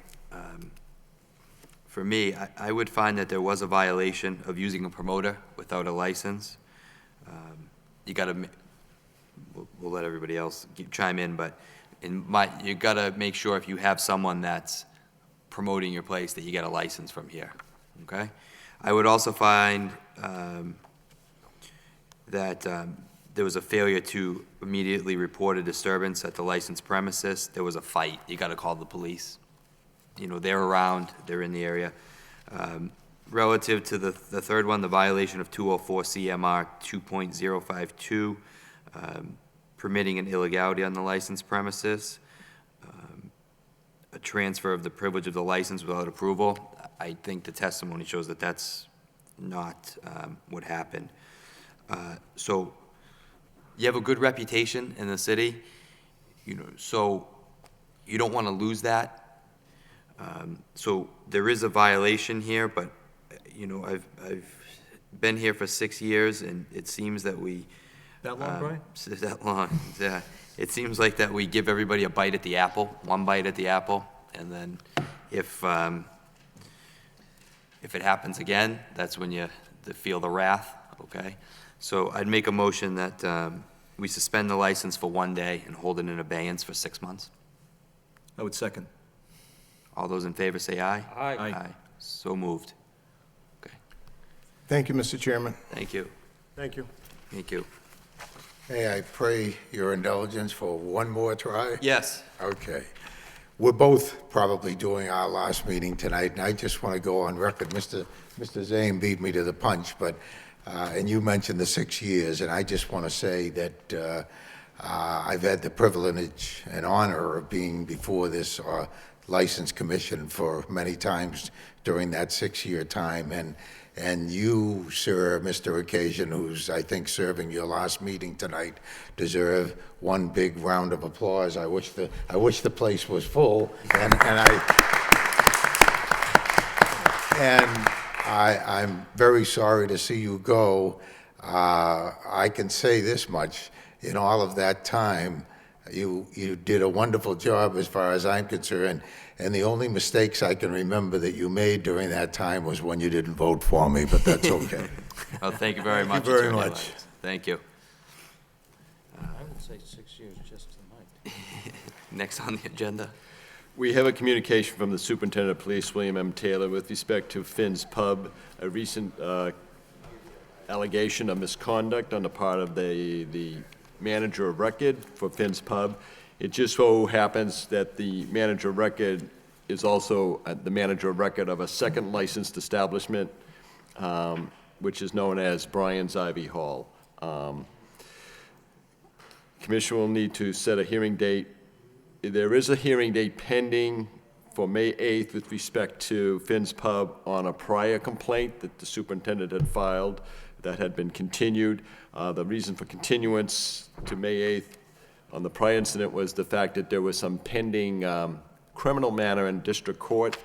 for me, I would find that there was a violation of using a promoter without a license. You gotta, we'll let everybody else chime in, but you gotta make sure if you have someone that's promoting your place that you get a license from here, okay? I would also find that there was a failure to immediately report a disturbance at the licensed premises. There was a fight. You got to call the police. They're around. They're in the area. Relative to the third one, the violation of 204 CMR 2.052, permitting an illegality on the licensed premises, a transfer of the privilege of the license without approval. I think the testimony shows that that's not what happened. So you have a good reputation in the city, so you don't want to lose that. So there is a violation here, but, I've been here for 6 years, and it seems that we... That long, Brian? That long, yeah. It seems like that we give everybody a bite at the apple, one bite at the apple, and then if it happens again, that's when you feel the wrath, okay? So I'd make a motion that we suspend the license for 1 day and hold it in abeyance for 6 months. I would second. All those in favor say aye. Aye. Aye. So moved. Okay. Thank you, Mr. Chairman. Thank you. Thank you. Thank you. May I pray your indulgence for one more try? Yes. Okay. We're both probably doing our last meeting tonight, and I just want to go on record. Mr. Zane beat me to the punch, but and you mentioned the 6 years, and I just want to say that I've had the privilege and honor of being before this License Commission for many times during that 6-year time, and you, sir, Mr. Occasion, who's, I think, serving your last meeting tonight, deserve one big round of applause. I wish the place was full, and I'm very sorry to see you go. I can say this much: in all of that time, you did a wonderful job as far as I'm concerned. And the only mistakes I can remember that you made during that time was when you didn't vote for me, but that's okay. Oh, thank you very much. Thank you very Attorney much. Lyons. Thank you. I would say 6 years just tonight. Next on the agenda. We have a communication from the Superintendent of Police, William M. Taylor, with respect to Finn's Pub, a recent allegation of misconduct on the part of the manager of record for Finn's Pub. It just so happens that the manager of record is also the manager of record of a second licensed establishment, which is known as Brian's Ivy Hall. Commission will need to set a hearing date. There is a hearing date pending for May 8th with respect to Finn's Pub on a prior complaint that the superintendent had filed that had been continued. The reason for continuance to May 8th on the prior incident was the fact that there was some pending criminal matter in district court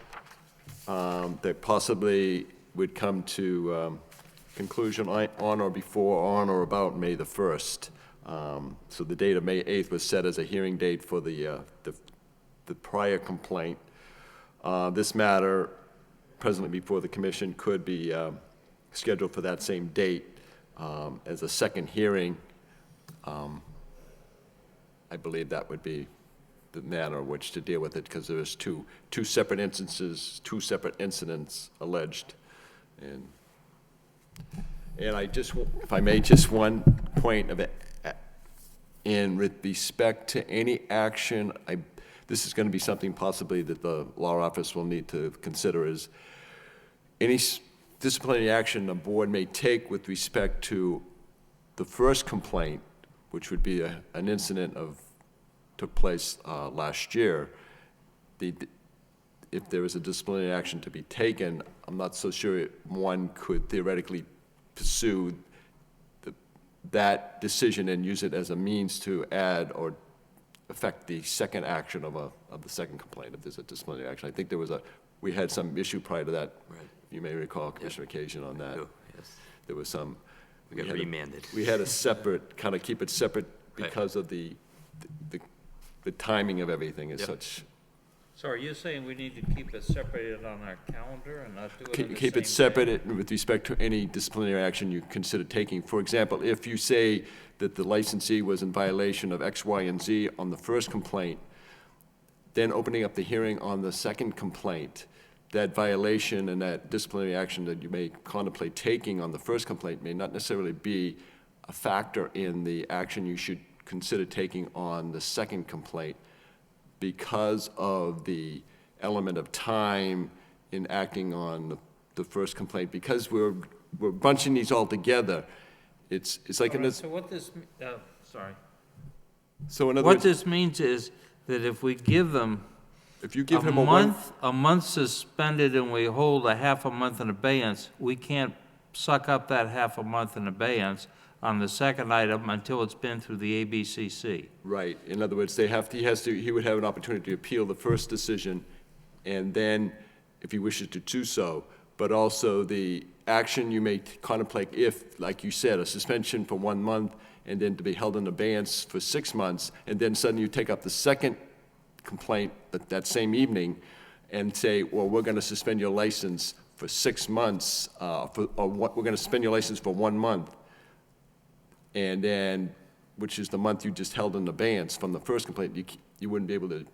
that possibly would come to conclusion on or about May the 1st. So the date of May 8th was set as a hearing date for the prior complaint. This matter, presently before the commission, could be scheduled for that same date as a second hearing. I believe that would be the manner in which to deal with it, because there is two separate instances, two separate incidents alleged. And I just, if I may, just one point of it. And with respect to any action, this is going to be something possibly that the law office will need to consider, is any disciplinary action the board may take with respect to the first complaint, which would be an incident took place last year. If there was a disciplinary action to be taken, I'm not so sure one could theoretically pursue that decision and use it as a means to add or affect the second action of the second complaint, if there's a disciplinary action. I think we had some issue prior to that. Right. You may recall, Commissioner Occasion, on that. Yes. There was some. We got remanded. We had a separate, kind of keep it separate because of the timing of everything is such. So are you saying we need to keep it separated on our calendar and not do it on the Keep it same day? separate with respect to any disciplinary action you consider taking. For example, if you say that the licensee was in violation of X, Y, and Z on the first complaint, then opening up the hearing on the second complaint, that violation and that disciplinary action that you may contemplate taking on the first complaint may not necessarily be a factor in the action you should consider taking on the second complaint, because of the element of time in acting on the first complaint. Because we're bunching these all together, it's like in this. So what this, sorry. So in other What words, this means is that if we give them if you give him a month suspended and we hold a half a month in abeyance, we can't suck up that half a month in abeyance on the second item until it's been through the ABCC. Right. In other words, he would have an opportunity to appeal the first decision, and then, if he wishes to do so, but also the action you may contemplate if, like you said, a suspension for 1 month, and then to be held in abeyance for 6 months, and then suddenly you take up the second complaint that same evening and say, well, we're going to suspend your license for 6 months, we're going to suspend your license for 1 month. And then, which is the month you just held in abeyance from the first complaint, you wouldn't be able to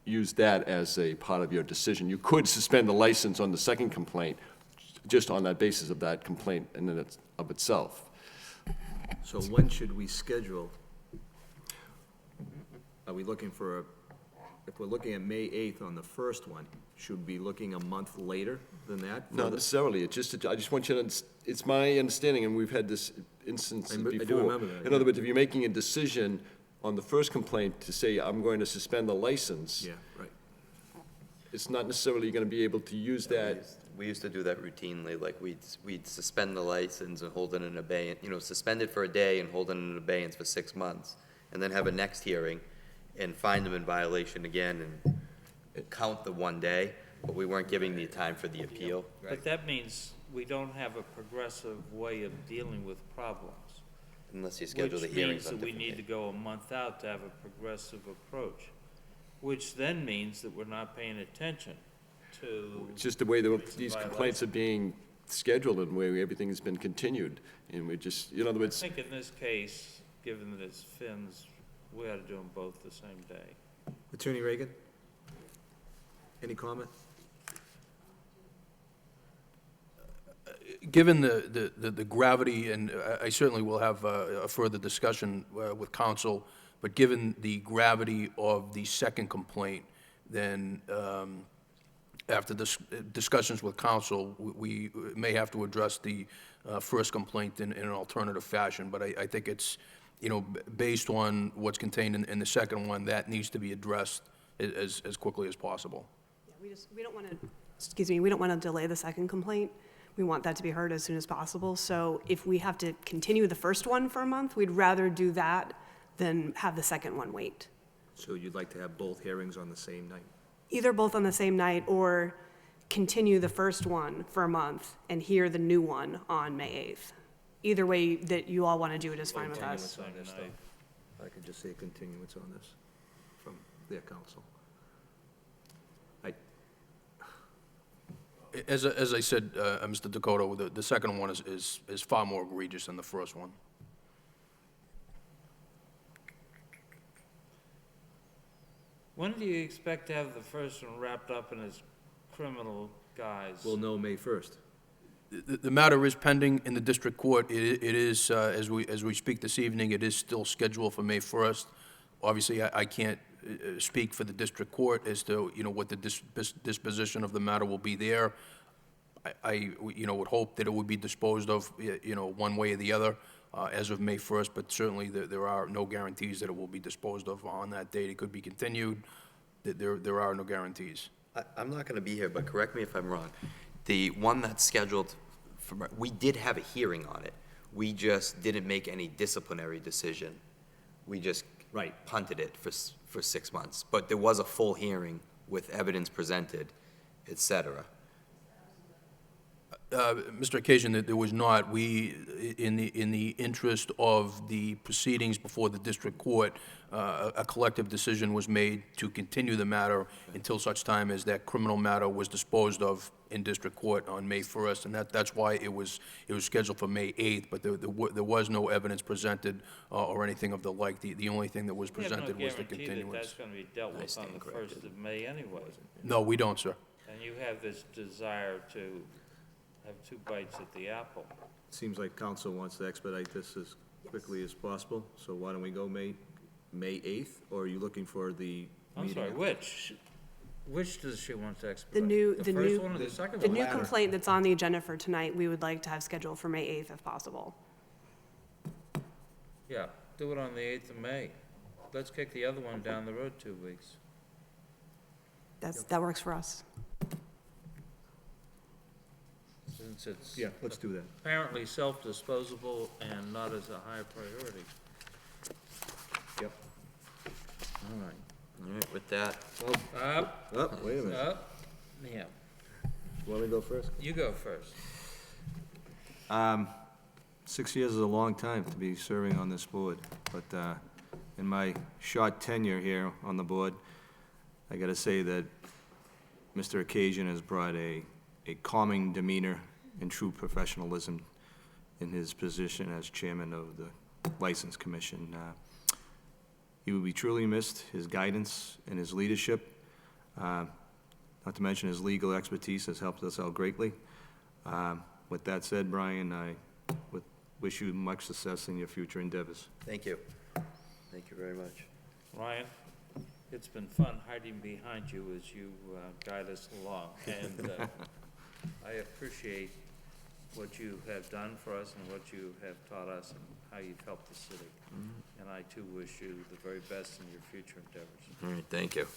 use that as a part of your decision. You could suspend the license on the second complaint, just on that basis of that complaint in and of itself. So when should we schedule? Are we looking for if we're looking at May 8th on the first one, should we be looking a month later than that? Not necessarily, it's just, I just want you to, it's my understanding, and we've had this instance I before. do remember that, In other words, if you're making a decision on the first complaint to say, I'm going to suspend the license, Yeah, right. it's not necessarily gonna be able to use that. We used to do that routinely, like we'd suspend the license and hold it in abeyance, suspend it for a day and hold it in abeyance for 6 months, and then have a next hearing and find them in violation again and count the 1 day, but we weren't giving the time for the appeal. But that means we don't have a progressive way of dealing with problems. Unless you schedule the hearings on Which means that we different need to go a month out to have a progressive approach, which then means that we're not paying attention to. It's just the way that recent these complaints are being scheduled and the way everything has been continued. And we just, in other I words, think in this case, given that it's Finn's, we ought to do them both the same day. Attorney Reagan? Any comment? Given the gravity, and I certainly will have a further discussion with counsel, but given the gravity of the second complaint, then after discussions with counsel, we may have to address the first complaint in an alternative fashion. But I think it's, based on what's contained in the second one, that needs to be addressed as quickly as possible. Yeah, we don't want to, excuse me, we don't want to delay the second complaint. We want that to be heard as soon as possible. So if we have to continue the first one for a month, we'd rather do that than have the second one wait. So you'd like to have both hearings on the same night? Either both on the same night or continue the first one for a month and hear the new one on May 8th. Either way that you all want to do it is fine with us. Continuance on this, though. I could just say continuance on this from their counsel. As I said, Mr. Dakota, the second one is far more egregious than the first one. When do you expect to have the first one wrapped up in its criminal guise? We'll know May 1st. The matter is pending in the district court. It is, as we speak this evening, it is still scheduled for May 1st. Obviously, I can't speak for the district court as to, what the disposition of the matter will be there. I would hope that it would be disposed of, one way or the other as of May 1st, but certainly there are no guarantees that it will be disposed of on that date. It could be continued. There are no guarantees. I'm not gonna be here, but correct me if I'm wrong. The one that's scheduled we did have a hearing on it. We just didn't make any disciplinary decision. We just punted it for 6 months. But there was a full hearing with evidence presented, et cetera. Mr. Occasion, there was not. We, in the interest of the proceedings before the district court, a collective decision was made to continue the matter until such time as that criminal matter was disposed of in district court on May 1st, and that's why it was scheduled for May 8th, but there was no evidence presented or anything of the like. The only thing that was presented was the We have no guarantee that continuance. that's going to be dealt with on the 1st of May anyway. No, we don't, sir. And you have this desire to have 2 bites at the apple. Seems like council wants to expedite this as quickly as possible, so why don't we go May 8th, or are you looking for the I'm meeting? sorry, which does she want to expedite? The first one or the second the one? new complaint that's on the agenda for tonight, we would like to have scheduled for May 8th if possible. Yeah, do it on the 8th of May. Let's kick the other one down the road 2 weeks. That works for us. Since it's Yeah, let's do that. apparently self-disposable and not as a high priority. Yep. All right. All right, with that, Up, Oh, wait a minute. up, yeah. Want me to go first? You go first. 6 years is a long time to be serving on this board, but in my short tenure here on the board, I gotta say that Mr. Occasion has brought a calming demeanor and true professionalism in his position as chairman of the License Commission. He will be truly missed, his guidance and his leadership, not to mention his legal expertise has helped us out greatly. With that said, Brian, I would wish you much success in your future endeavors. thank you. Thank you very much. Ryan? It's been fun hiding behind you as you guide us along. And I appreciate what you have done for us and what you have taught us and how you've helped the city. And I too wish you the very best in your future endeavors. All right, thank you.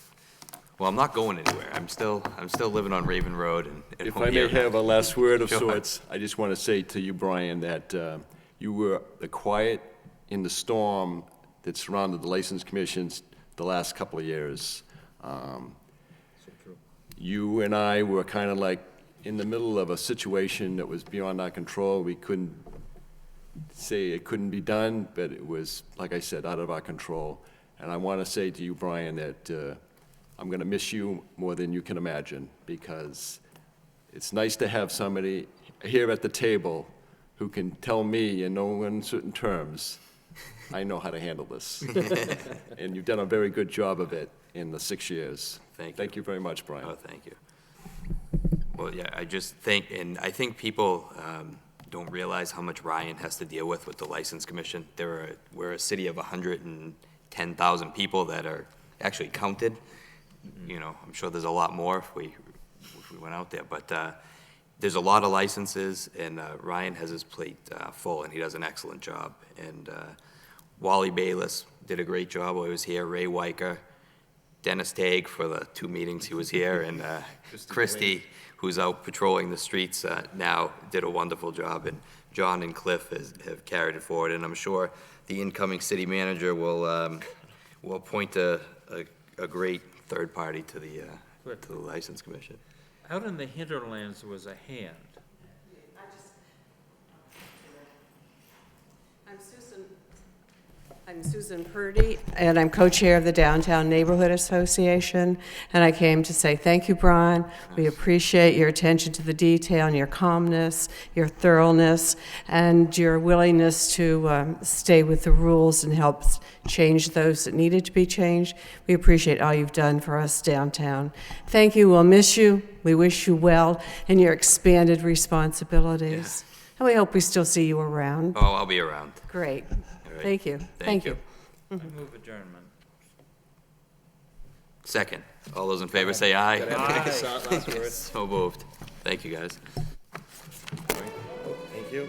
Well, I'm not going anywhere. I'm still living on Raven Road and. If I may have a last word of Sure. sorts, I just want to say to you, Brian, that you were the quiet in the storm that surrounded the License Commissions the last couple of years. You and I were kind of like in the middle of a situation that was beyond our control. We couldn't say it couldn't be done, but it was, like I said, out of our control. And I want to say to you, Brian, that I'm going to miss you more than you can imagine, because it's nice to have somebody here at the table who can tell me in no uncertain terms, I know how to handle this. And you've done a very good job of it in the 6 years. Thank you. Thank you very much, Brian. Oh, thank you. Well, yeah, I just think, and I think people don't realize how much Ryan has to deal with the License Commission. We're a city of 110,000 people that are actually counted. You know, I'm sure there's a lot more if we went out there, but there's a lot of licenses, and Ryan has his plate full, and he does an excellent job. And Wally Bayless did a great job while he was here, Ray Weicker, Dennis Tague for the 2 meetings he was here, and Christie, who's out patrolling the streets now, did a wonderful job, and John and Cliff have carried it forward, and I'm sure the incoming city manager will appoint a great third party to the License Commission. Out in the hinterlands was a hand. I'm Susan Purdy, and I'm co-chair of the Downtown Neighborhood Association, and I came to say thank you, Brian. We appreciate your attention to the detail and your calmness, your thoroughness, and your willingness to stay with the rules and help change those that needed to be changed. We appreciate all you've done for us downtown. Thank you. We'll miss you. We wish you well in your expanded responsibilities. And we hope we still see you around. Oh, I'll be around. Great. All right. Thank you. Thank you. I move adjournment. Second. All those in favor say aye. Aye. Last word. So moved. Thank you, guys. Thank you.